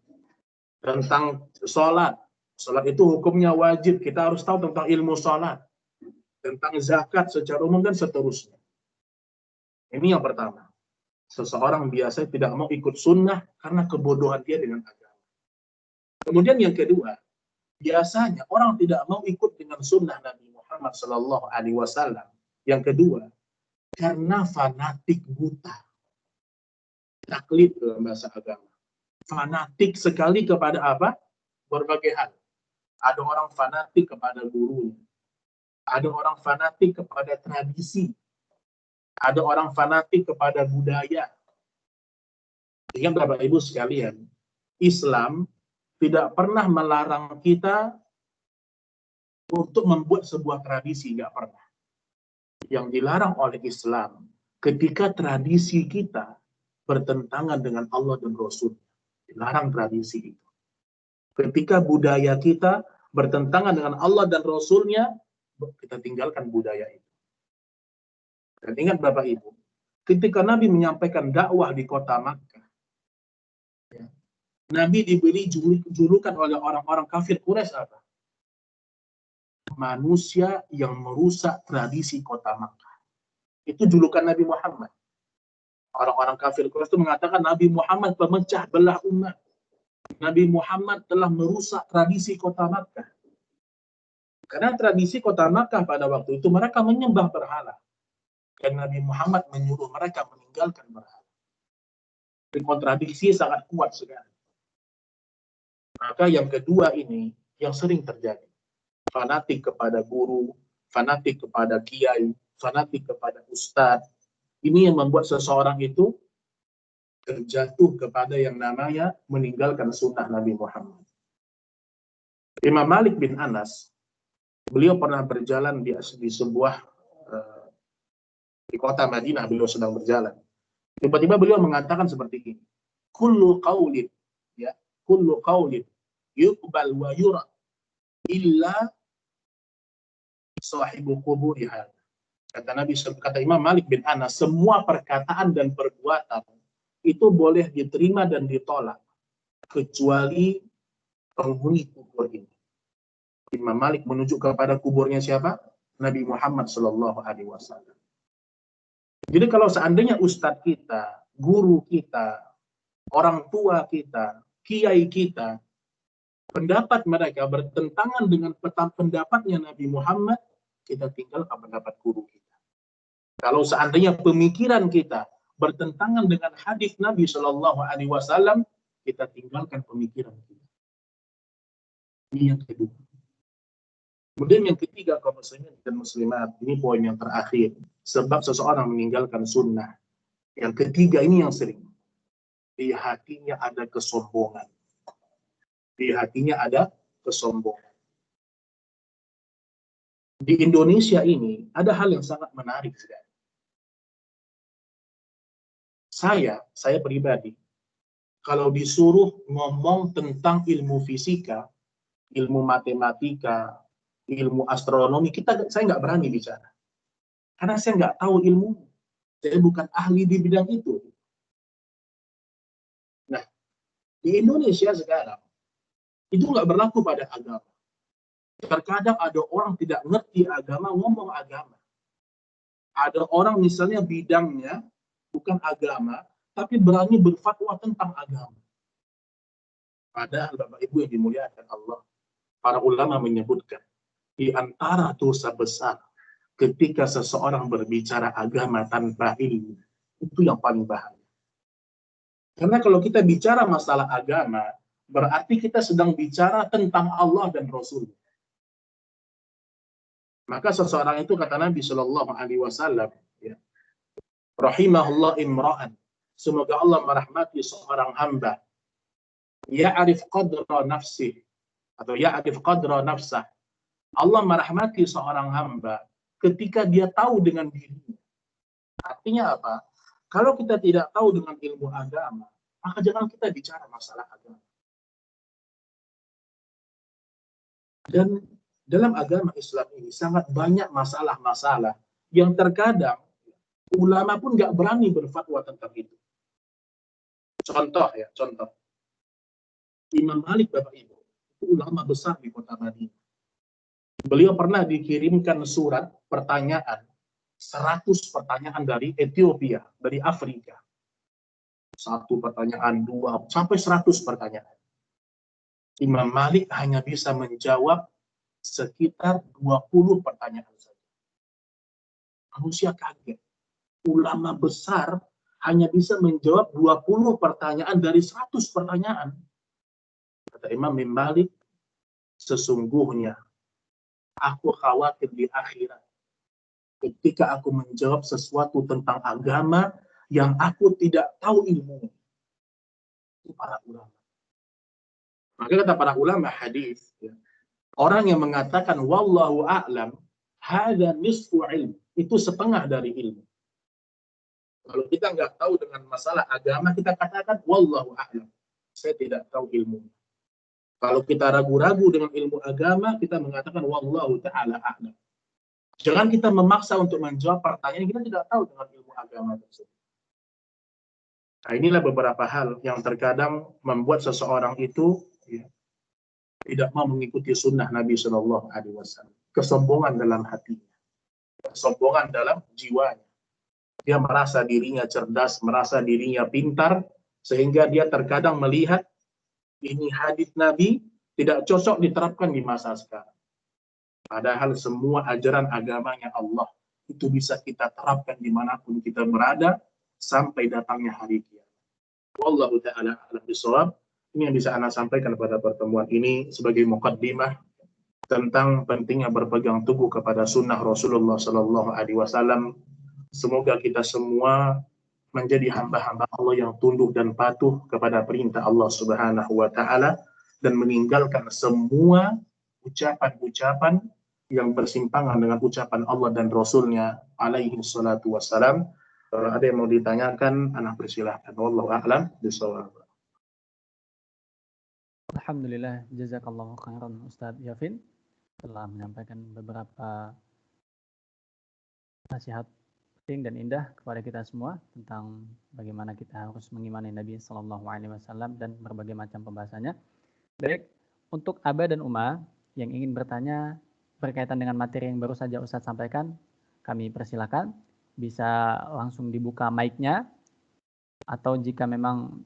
Speaker 2: Tentang sholat. Sholat itu hukumnya wajib. Kita harus tahu tentang ilmu sholat. Tentang zakat secara umum dan seterusnya. Ini yang pertama. Seseorang biasa tidak mau ikut sunnah karena kebodohan dia dengan agama. Kemudian yang kedua, biasanya orang tidak mau ikut dengan sunnah Nabi Muhammad SAW. Yang kedua, karena fanatik buta. Taklid dalam bahasa agama. Fanatik sekali kepada apa? Berbagai hal. Ada orang fanatik kepada gurunya. Ada orang fanatik kepada tradisi. Ada orang fanatik kepada budaya. Ingat Bapak Ibu sekalian, Islam tidak pernah melarang kita untuk membuat sebuah tradisi, nggak pernah. Yang dilarang oleh Islam, ketika tradisi kita bertentangan dengan Allah dan Rasul, dilarang tradisi itu. Ketika budaya kita bertentangan dengan Allah dan Rasulnya, kita tinggalkan budaya itu. Dan ingat Bapak Ibu, ketika Nabi menyampaikan dakwah di kota Makkah, ya, Nabi diberi julukan oleh orang-orang kafir Quraisy apa? Manusia yang merusak tradisi kota Makkah. Itu julukan Nabi Muhammad. Orang-orang kafir Quraisy itu mengatakan Nabi Muhammad pemecah belah umat. Nabi Muhammad telah merusak tradisi kota Makkah. Karena tradisi kota Makkah pada waktu itu mereka menyembah berhala. Dan Nabi Muhammad menyuruh mereka meninggalkan berhala. Kontradiksi sangat kuat sekali. Maka yang kedua ini yang sering terjadi. Fanatik kepada guru, fanatik kepada kiai, fanatik kepada ustadz. Ini yang membuat seseorang itu terjatuh kepada yang namanya meninggalkan sunnah Nabi Muhammad. Imam Malik bin Anas, beliau pernah berjalan di sebuah di kota Madinah, beliau sedang berjalan. Tiba-tiba beliau mengatakan seperti ini. Kullu qaulin, ya, kullu qaulin yuqbal wa yura illa sahibu quburi hadza. Kata Imam Malik bin Anas, semua perkataan dan perbuatan itu boleh diterima dan ditolak kecuali penghuni kubur ini. Imam Malik menunjuk kepada kuburnya siapa? Nabi Muhammad SAW. Jadi kalau seandainya ustadz kita, guru kita, orang tua kita, kiai kita, pendapat mereka bertentangan dengan pendapatnya Nabi Muhammad, kita tinggalkan pendapat guru kita. Kalau seandainya pemikiran kita bertentangan dengan hadis Nabi SAW, kita tinggalkan pemikiran kita. Ini yang kedua. Kemudian yang ketiga, kaum muslimin dan muslimat, ini poin yang terakhir. Sebab seseorang meninggalkan sunnah. Yang ketiga ini yang sering. Di hatinya ada kesombongan. Di hatinya ada kesombongan. Di Indonesia ini ada hal yang sangat menarik sekali. Saya pribadi, kalau disuruh ngomong tentang ilmu fisika, ilmu matematika, ilmu astronomi, saya nggak berani bicara. Karena saya nggak tahu ilmu. Saya bukan ahli di bidang itu. Nah, di Indonesia sekarang, itu nggak berlaku pada agama. Terkadang ada orang tidak ngerti agama, ngomong agama. Ada orang misalnya bidangnya bukan agama, tapi berani berfatwa tentang agama. Padahal Bapak Ibu yang dimuliakan Allah, para ulama menyebutkan, di antara dosa besar ketika seseorang berbicara agama tanpa ilmu. Itu yang paling bahaya. Karena kalau kita bicara masalah agama, berarti kita sedang bicara tentang Allah dan Rasul. Maka seseorang itu kata Nabi Shallallahu Alaihi Wasallam, ya, rahimahullah imra'an, semoga Allah merahmati seorang hamba, ya'rif qadra nafsih, atau ya'rif qadra nafsah. Allah merahmati seorang hamba ketika dia tahu dengan dirinya. Artinya apa? Kalau kita tidak tahu dengan ilmu agama, maka jangan kita bicara masalah agama. Dan dalam agama Islam ini sangat banyak masalah-masalah yang terkadang ulama pun nggak berani berfatwa tentang itu. Contoh. Imam Malik, Bapak Ibu, itu ulama besar di kota Madinah. Beliau pernah dikirimkan surat pertanyaan, 100 pertanyaan dari Ethiopia, dari Afrika. 1 pertanyaan, 2, sampai 100 pertanyaan. Imam Malik hanya bisa menjawab sekitar 20 pertanyaan saja. Manusia kaget. Ulama besar hanya bisa menjawab 20 pertanyaan dari 100 pertanyaan. Kata Imam Malik, sesungguhnya aku khawatir di akhirat ketika aku menjawab sesuatu tentang agama yang aku tidak tahu ilmunya. Itu para ulama. Maka kata para ulama hadis, ya, orang yang mengatakan wallahu a'lam, hadza nisfu ilm, itu setengah dari ilmu. Kalau kita nggak tahu dengan masalah agama, kita katakan wallahu a'lam, saya tidak tahu ilmu. Kalau kita ragu-ragu dengan ilmu agama, kita mengatakan wallahu ta'ala a'lam. Jangan kita memaksa untuk menjawab pertanyaan yang kita tidak tahu dengan ilmu agama tersebut. Nah, inilah beberapa hal yang terkadang membuat seseorang itu, ya, tidak mau mengikuti sunnah Nabi Shallallahu Alaihi Wasallam. Kesombongan dalam hatinya, kesombongan dalam jiwanya. Dia merasa dirinya cerdas, merasa dirinya pintar, sehingga dia terkadang melihat ini hadis Nabi tidak cocok diterapkan di masa sekarang. Padahal semua ajaran agamanya Allah itu bisa kita terapkan dimanapun kita berada sampai datangnya hari kiamat. Wallahu ta'ala a'lam bishawab. Ini yang bisa Anda sampaikan pada pertemuan ini sebagai muqaddimah tentang pentingnya berpegang teguh kepada sunnah Rasulullah Sallallahu Alaihi Wasallam. Semoga kita semua menjadi hamba-hamba Allah yang tunduk dan patuh kepada perintah Allah Subhanahu Wa Taala dan meninggalkan semua ucapan-ucapan yang bersimpangan dengan ucapan Allah dan Rasulnya alaihi salatu wassalam. Kalau ada yang mau ditanyakan, anak persilahkan. Wallahu a'lam bishawab.
Speaker 1: Alhamdulillah, jazakallahu khairan Ustadz Yafin telah menyampaikan beberapa nasihat penting dan indah kepada kita semua tentang bagaimana kita harus mengimani Nabi Sallallahu Alaihi Wasallam dan berbagai macam pembahasannya. Baik, untuk Aba dan Uma yang ingin bertanya berkaitan dengan materi yang baru saja Ustadz sampaikan, kami persilakan bisa langsung dibuka mic-nya, atau jika memang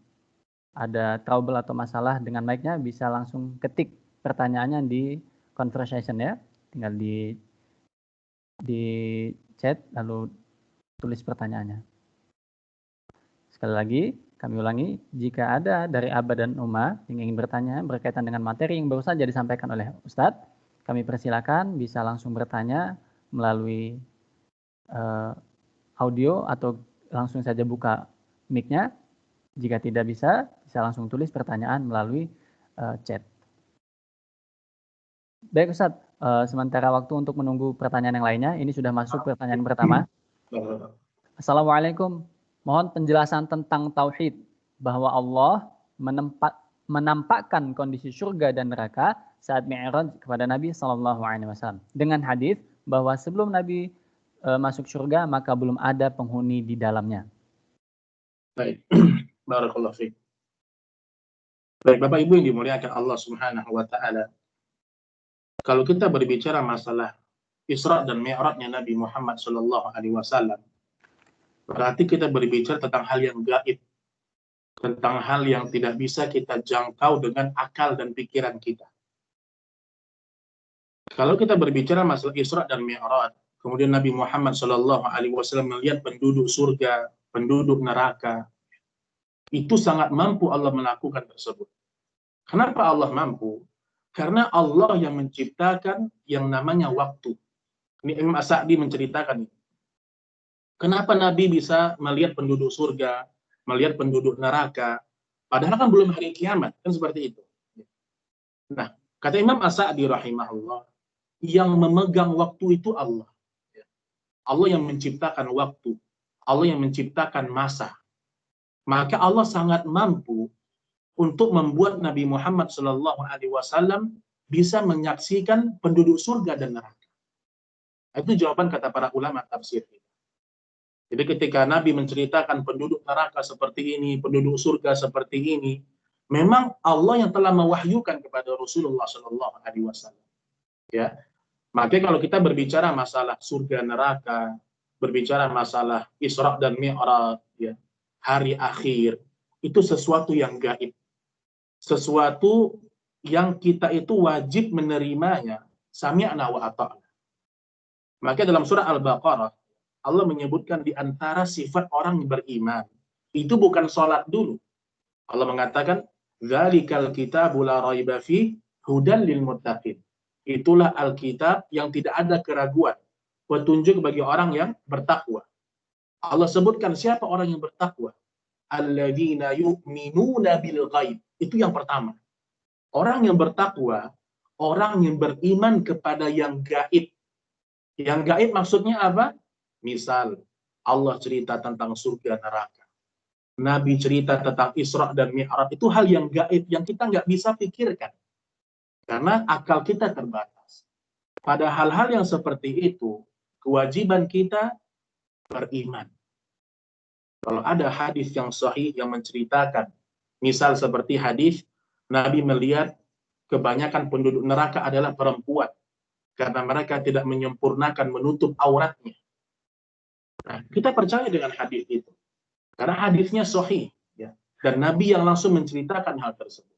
Speaker 1: ada trouble atau masalah dengan mic-nya bisa langsung ketik pertanyaannya di conversation ya, tinggal di chat lalu tulis pertanyaannya. Sekali lagi kami ulangi, jika ada dari Aba dan Uma yang ingin bertanya berkaitan dengan materi yang baru saja disampaikan oleh Ustadz, kami persilakan bisa langsung bertanya melalui audio atau langsung saja buka mic-nya. Jika tidak bisa langsung tulis pertanyaan melalui chat. Baik Ustadz, sementara waktu untuk menunggu pertanyaan yang lainnya, ini sudah masuk pertanyaan pertama. Assalamualaikum, mohon penjelasan tentang tauhid, bahwa Allah menampakkan kondisi surga dan neraka saat Mi'raj kepada Nabi SAW dengan hadis bahwa sebelum Nabi masuk surga maka belum ada penghuni di dalamnya.
Speaker 2: Baik, barakallahu fiik. Baik, Bapak Ibu yang dimuliakan Allah Subhanahu wa taala. Kalau kita berbicara masalah Isra dan Mi'rajnya Nabi Muhammad sallallahu alaihi wasallam, berarti kita berbicara tentang hal yang gaib, tentang hal yang tidak bisa kita jangkau dengan akal dan pikiran kita. Kalau kita berbicara masalah Isra dan Mi'raj, kemudian Nabi Muhammad SAW melihat penduduk surga, penduduk neraka, itu sangat mampu Allah melakukan tersebut. Kenapa Allah mampu? Karena Allah yang menciptakan yang namanya waktu. Ini Imam As-Sa'di menceritakan ini. Kenapa Nabi bisa melihat penduduk surga, melihat penduduk neraka, padahal kan belum hari kiamat, kan seperti itu. Nah, kata Imam As-Sa'di rahimahullah, yang memegang waktu itu Allah. Allah yang menciptakan waktu, Allah yang menciptakan masa. Maka Allah sangat mampu untuk membuat Nabi Muhammad SAW bisa menyaksikan penduduk surga dan neraka. Itu jawaban kata para ulama tafsir. Jadi ketika Nabi menceritakan penduduk neraka seperti ini, penduduk surga seperti ini, memang Allah yang telah mewahyukan kepada Rasulullah SAW. Ya, makanya kalau kita berbicara masalah surga neraka, berbicara masalah Isra dan Mi'raj, ya, hari akhir, itu sesuatu yang gaib. Sesuatu yang kita itu wajib menerimanya, sami'na wa ata'na. Maka dalam surah Al-Baqarah, Allah menyebutkan di antara sifat orang yang beriman, itu bukan sholat dulu. Allah mengatakan, "Dzalikal kitabu la raiba fi hudan lil muttaqin." Itulah Alkitab yang tidak ada keraguan, petunjuk bagi orang yang bertakwa. Allah sebutkan siapa orang yang bertakwa. Alladzina yu'minuna bil ghaib. Itu yang pertama. Orang yang bertakwa, orang yang beriman kepada yang gaib. Yang gaib maksudnya apa? Misal, Allah cerita tentang surga neraka. Nabi cerita tentang Isra dan Mi'raj. Itu hal yang gaib, yang kita nggak bisa pikirkan. Karena akal kita terbatas. Pada hal-hal yang seperti itu, kewajiban kita beriman. Kalau ada hadis yang sahih yang menceritakan, misal seperti hadis, Nabi melihat kebanyakan penduduk neraka adalah perempuan. Karena mereka tidak menyempurnakan menutup auratnya. Nah, kita percaya dengan hadis itu. Karena hadisnya sahih, ya. Dan Nabi yang langsung menceritakan hal tersebut.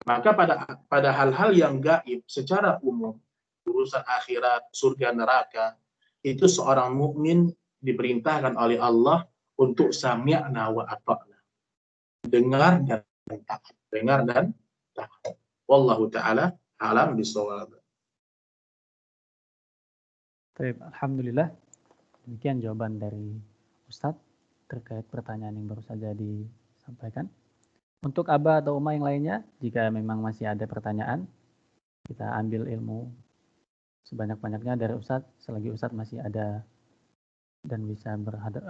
Speaker 2: Maka pada hal-hal yang gaib secara umum, urusan akhirat, surga neraka, itu seorang mukmin diperintahkan oleh Allah untuk sami'na wa ata'na. Dengar dan taat. Dengar dan taat. Wallahu ta'ala alam bisawab.
Speaker 1: Baik, alhamdulillah. Demikian jawaban dari Ustadz terkait pertanyaan yang baru saja disampaikan. Untuk Aba atau Uma yang lainnya, jika memang masih ada pertanyaan, kita ambil ilmu sebanyak-banyaknya dari Ustadz, selagi Ustadz masih ada dan bisa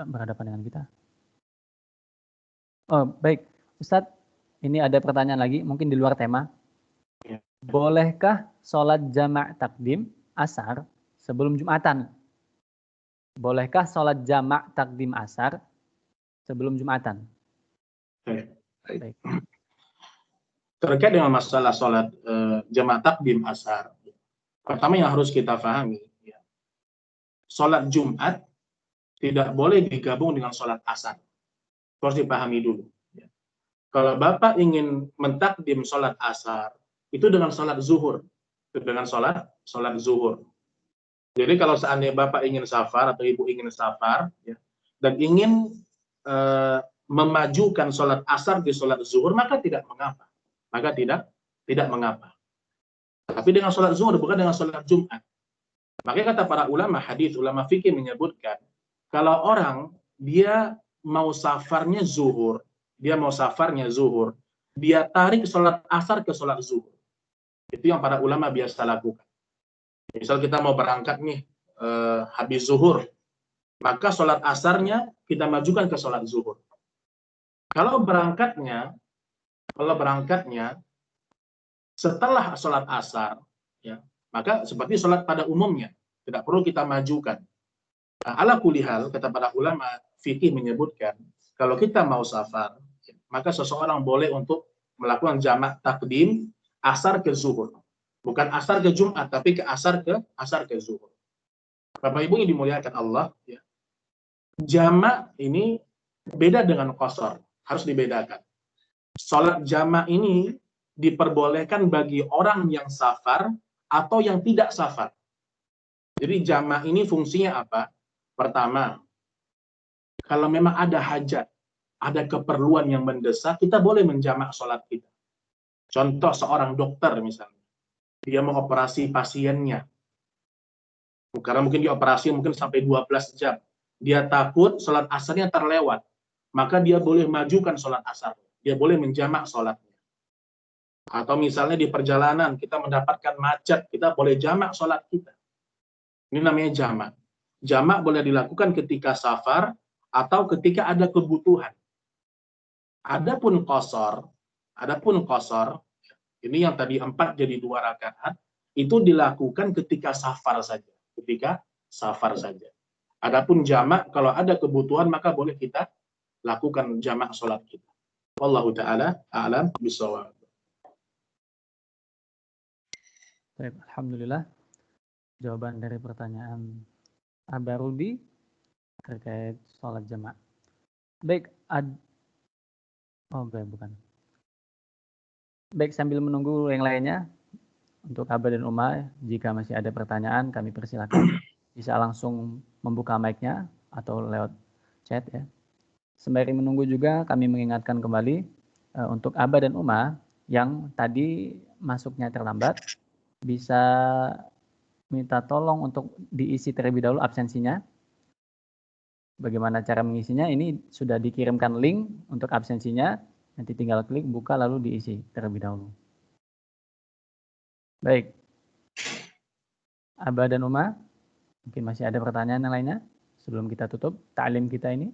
Speaker 1: berhadapan dengan kita. Oh, baik. Ustadz, ini ada pertanyaan lagi, mungkin di luar tema.
Speaker 2: Ya.
Speaker 1: Bolehkah sholat jamak takdim asar sebelum Jumatan? Bolehkah sholat jamak takdim asar sebelum Jumatan?
Speaker 2: Baik. Terkait dengan masalah sholat jamak takdim asar, pertama yang harus kita pahami, ya, sholat Jumat tidak boleh digabung dengan sholat asar. Harus dipahami dulu. Ya. Kalau Bapak ingin mentakdim sholat asar, itu dengan sholat zuhur. Itu dengan sholat zuhur. Jadi kalau seandainya Bapak ingin safar atau Ibu ingin safar, ya, dan ingin memajukan sholat asar di sholat zuhur, maka tidak mengapa. Maka tidak mengapa. Tapi dengan sholat zuhur, bukan dengan sholat Jumat. Makanya kata para ulama hadis, ulama fikih menyebutkan, kalau orang dia mau safarnya zuhur, dia tarik sholat asar ke sholat zuhur. Itu yang para ulama biasa lakukan. Misal kita mau berangkat nih, habis zuhur, maka sholat asarnya kita majukan ke sholat zuhur. Kalau berangkatnya setelah sholat asar, ya, maka seperti sholat pada umumnya, tidak perlu kita majukan. Nah, ala kulihal, kata para ulama fikih menyebutkan, kalau kita mau safar, maka seseorang boleh untuk melakukan jamak takdim asar ke zuhur. Bukan asar ke Jumat, tapi ke asar ke zuhur. Bapak Ibu yang dimuliakan Allah, ya. Jamak ini beda dengan qasar, harus dibedakan. Sholat jamak ini diperbolehkan bagi orang yang safar atau yang tidak safar. Jadi jamak ini fungsinya apa? Pertama, kalau memang ada hajat, ada keperluan yang mendesak, kita boleh menjamak sholat kita. Contoh seorang dokter misalnya, dia mengoperasi pasiennya, karena mungkin dioperasi mungkin sampai 12 jam. Dia takut sholat asarnya terlewat. Maka dia boleh majukan sholat asar. Dia boleh menjamak sholatnya. Atau misalnya di perjalanan kita mendapatkan macet, kita boleh jamak sholat kita. Ini namanya jamak. Jamak boleh dilakukan ketika safar atau ketika ada kebutuhan. Adapun qasar, ini yang tadi 4 jadi 2 rakaat, itu dilakukan ketika safar saja. Ketika safar saja. Adapun jamak, kalau ada kebutuhan maka boleh kita lakukan jamak sholat kita. Wallahu ta'ala a'lam bishawab.
Speaker 1: Baik, alhamdulillah. Jawaban dari pertanyaan Abah Rudi terkait sholat jamaah. Baik, bukan. Baik, sambil menunggu yang lainnya, untuk Abah dan Uma, jika masih ada pertanyaan, kami persilakan. Bisa langsung membuka mic-nya atau lewat chat ya. Sembari menunggu juga, kami mengingatkan kembali untuk Abah dan Uma yang tadi masuknya terlambat, bisa minta tolong untuk diisi terlebih dahulu absensinya. Bagaimana cara mengisinya? Ini sudah dikirimkan link untuk absensinya. Nanti tinggal klik, buka, lalu diisi terlebih dahulu. Baik. Abah dan Uma, mungkin masih ada pertanyaan yang lainnya sebelum kita tutup ta'lim kita ini.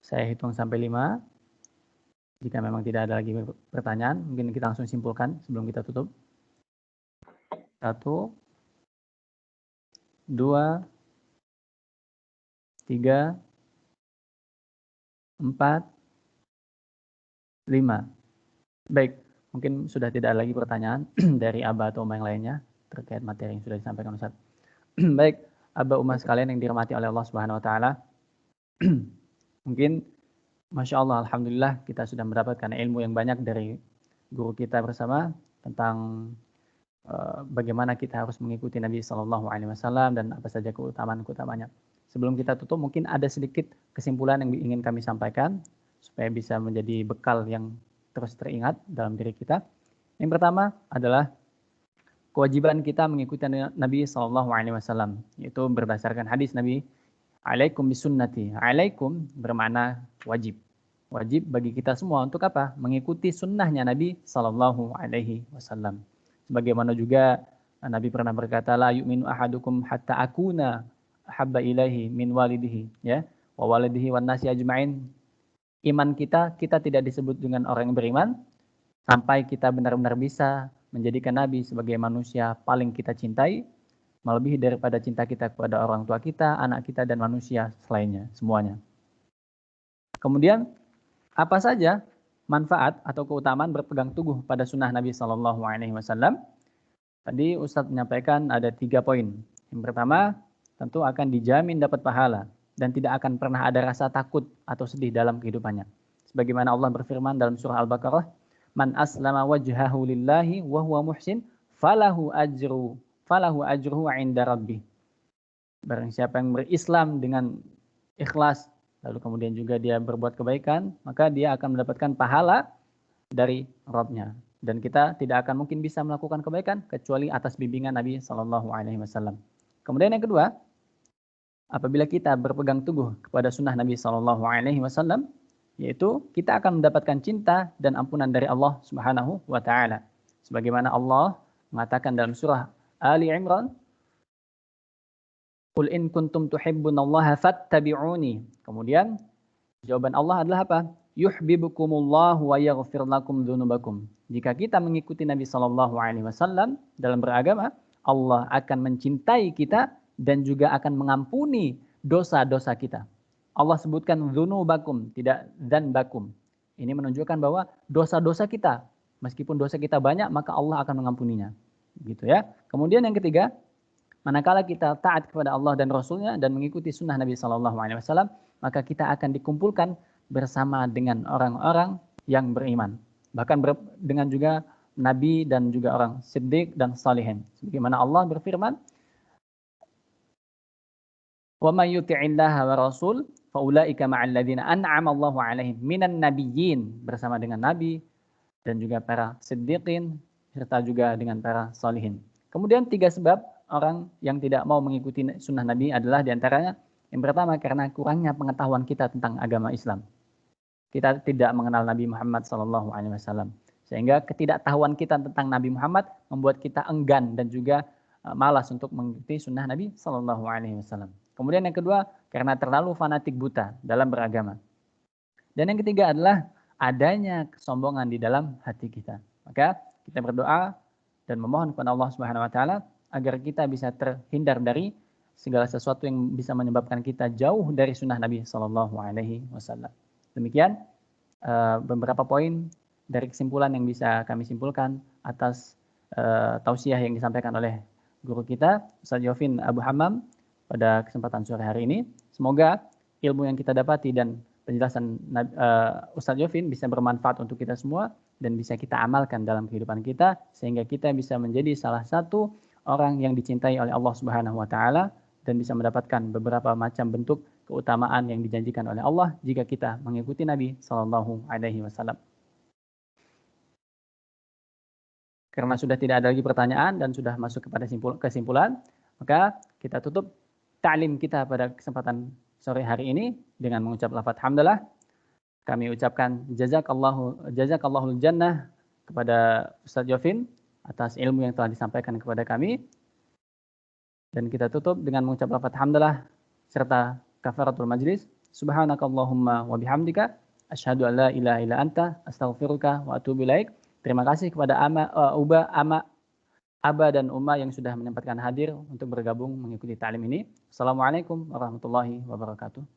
Speaker 1: Saya hitung sampai 5. Jika memang tidak ada lagi pertanyaan, mungkin kita langsung simpulkan sebelum kita tutup. 1, 2, 3, 4, 5. Baik, mungkin sudah tidak ada lagi pertanyaan dari Abah atau Uma yang lainnya terkait materi yang sudah disampaikan Ustaz. Baik, Abah Uma sekalian yang dirahmati oleh Allah Subhanahu wa taala. Mungkin Masya Allah, alhamdulillah kita sudah mendapatkan ilmu yang banyak dari guru kita bersama tentang bagaimana kita harus mengikuti Nabi Shallallahu Alaihi Wasallam dan apa saja keutamaan-keutamanya. Sebelum kita tutup, mungkin ada sedikit kesimpulan yang ingin kami sampaikan supaya bisa menjadi bekal yang terus teringat dalam diri kita. Yang pertama adalah kewajiban kita mengikuti Nabi Shallallahu Alaihi Wasallam, yaitu berdasarkan hadis Nabi, "Alaikum bisunnati." Alaikum bermakna wajib. Wajib bagi kita semua untuk apa? Mengikuti sunnahnya Nabi Shallallahu Alaihi Wasallam. Sebagaimana juga Nabi pernah berkata, la yu'minu ahadukum hatta akuna habba ilaihi min walidihi, ya, wa walidihi wan nasi ajma'in. Iman kita tidak disebut dengan orang yang beriman sampai kita benar-benar bisa menjadikan Nabi sebagai manusia paling kita cintai, melebihi daripada cinta kita kepada orang tua kita, anak kita dan manusia selainnya, semuanya. Kemudian apa saja manfaat atau keutamaan berpegang teguh pada sunnah Nabi Shallallahu Alaihi Wasallam? Tadi Ustadz menyampaikan ada 3 poin. Yang pertama, tentu akan dijamin dapat pahala dan tidak akan pernah ada rasa takut atau sedih dalam kehidupannya. Sebagaimana Allah berfirman dalam surah Al-Baqarah, "Man aslama wajhahu lillahi wa huwa muhsin, falahu ajruhu 'inda rabbih." Barang siapa yang berislam dengan ikhlas, lalu kemudian juga dia berbuat kebaikan, maka dia akan mendapatkan pahala dari Rabb-nya. Dan kita tidak akan mungkin bisa melakukan kebaikan kecuali atas bimbingan Nabi Shallallahu Alaihi Wasallam. Kemudian yang kedua, apabila kita berpegang teguh kepada sunnah Nabi Shallallahu Alaihi Wasallam, yaitu kita akan mendapatkan cinta dan ampunan dari Allah Subhanahu Wa Taala. Sebagaimana Allah mengatakan dalam surah Ali Imran, "Qul in kuntum tuhibbunallaha fattabi'uni." Kemudian jawaban Allah adalah apa? Yuhibbukumullahu wa yaghfir lakum dzunubakum. Jika kita mengikuti Nabi Shallallahu Alaihi Wasallam dalam beragama, Allah akan mencintai kita dan juga akan mengampuni dosa-dosa kita. Allah sebutkan dzunubakum, tidak dzanbakum. Ini menunjukkan bahwa dosa-dosa kita, meskipun dosa kita banyak, maka Allah akan mengampuninya. Gitu ya. Kemudian yang ketiga, manakala kita taat kepada Allah dan Rasulnya dan mengikuti sunnah Nabi Shallallahu Alaihi Wasallam, maka kita akan dikumpulkan bersama dengan orang-orang yang beriman. Bahkan dengan juga nabi dan juga orang siddiq dan salihin. Sebagaimana Allah berfirman, "Wa may yuti'illaha wa rasul fa ulaika ma'al ladzina an'ama Allahu 'alaihim minan nabiyyin," bersama dengan nabi dan juga para siddiqin serta juga dengan para salihin. Kemudian 3 sebab orang yang tidak mau mengikuti sunnah Nabi adalah diantaranya yang pertama karena kurangnya pengetahuan kita tentang agama Islam. Kita tidak mengenal Nabi Muhammad SAW. Sehingga ketidaktahuan kita tentang Nabi Muhammad membuat kita enggan dan juga malas untuk mengikuti sunnah Nabi SAW. Kemudian yang kedua, karena terlalu fanatik buta dalam beragama. Dan yang ketiga adalah adanya kesombongan di dalam hati kita. Maka kita berdoa dan memohon kepada Allah Subhanahu wa taala agar kita bisa terhindar dari segala sesuatu yang bisa menyebabkan kita jauh dari sunnah Nabi SAW. Demikian beberapa poin dari kesimpulan yang bisa kami simpulkan atas tausiah yang disampaikan oleh guru kita, Ustaz Yofin Abu Hammam, pada kesempatan sore hari ini. Semoga ilmu yang kita dapati dan penjelasan Ustaz Yofin bisa bermanfaat untuk kita semua dan bisa kita amalkan dalam kehidupan kita sehingga kita bisa menjadi salah satu orang yang dicintai oleh Allah Subhanahu wa taala dan bisa mendapatkan beberapa macam bentuk keutamaan yang dijanjikan oleh Allah jika kita mengikuti Nabi sallallahu alaihi wasallam. Karena sudah tidak ada lagi pertanyaan dan sudah masuk kepada kesimpulan, maka kita tutup ta'lim kita pada kesempatan sore hari ini dengan mengucap lafaz hamdalah. Kami ucapkan jazakallahul jannah kepada Ustaz Yofin atas ilmu yang telah disampaikan kepada kami. Dan kita tutup dengan mengucap lafaz hamdalah serta kafaratul majlis. Subhanakallahumma wa bihamdika asyhadu an la ilaha illa anta astaghfiruka wa atubu ilaik. Terima kasih kepada Aba dan Uma yang sudah menyempatkan hadir untuk bergabung mengikuti ta'lim ini. Assalamualaikum warahmatullahi wabarakatuh.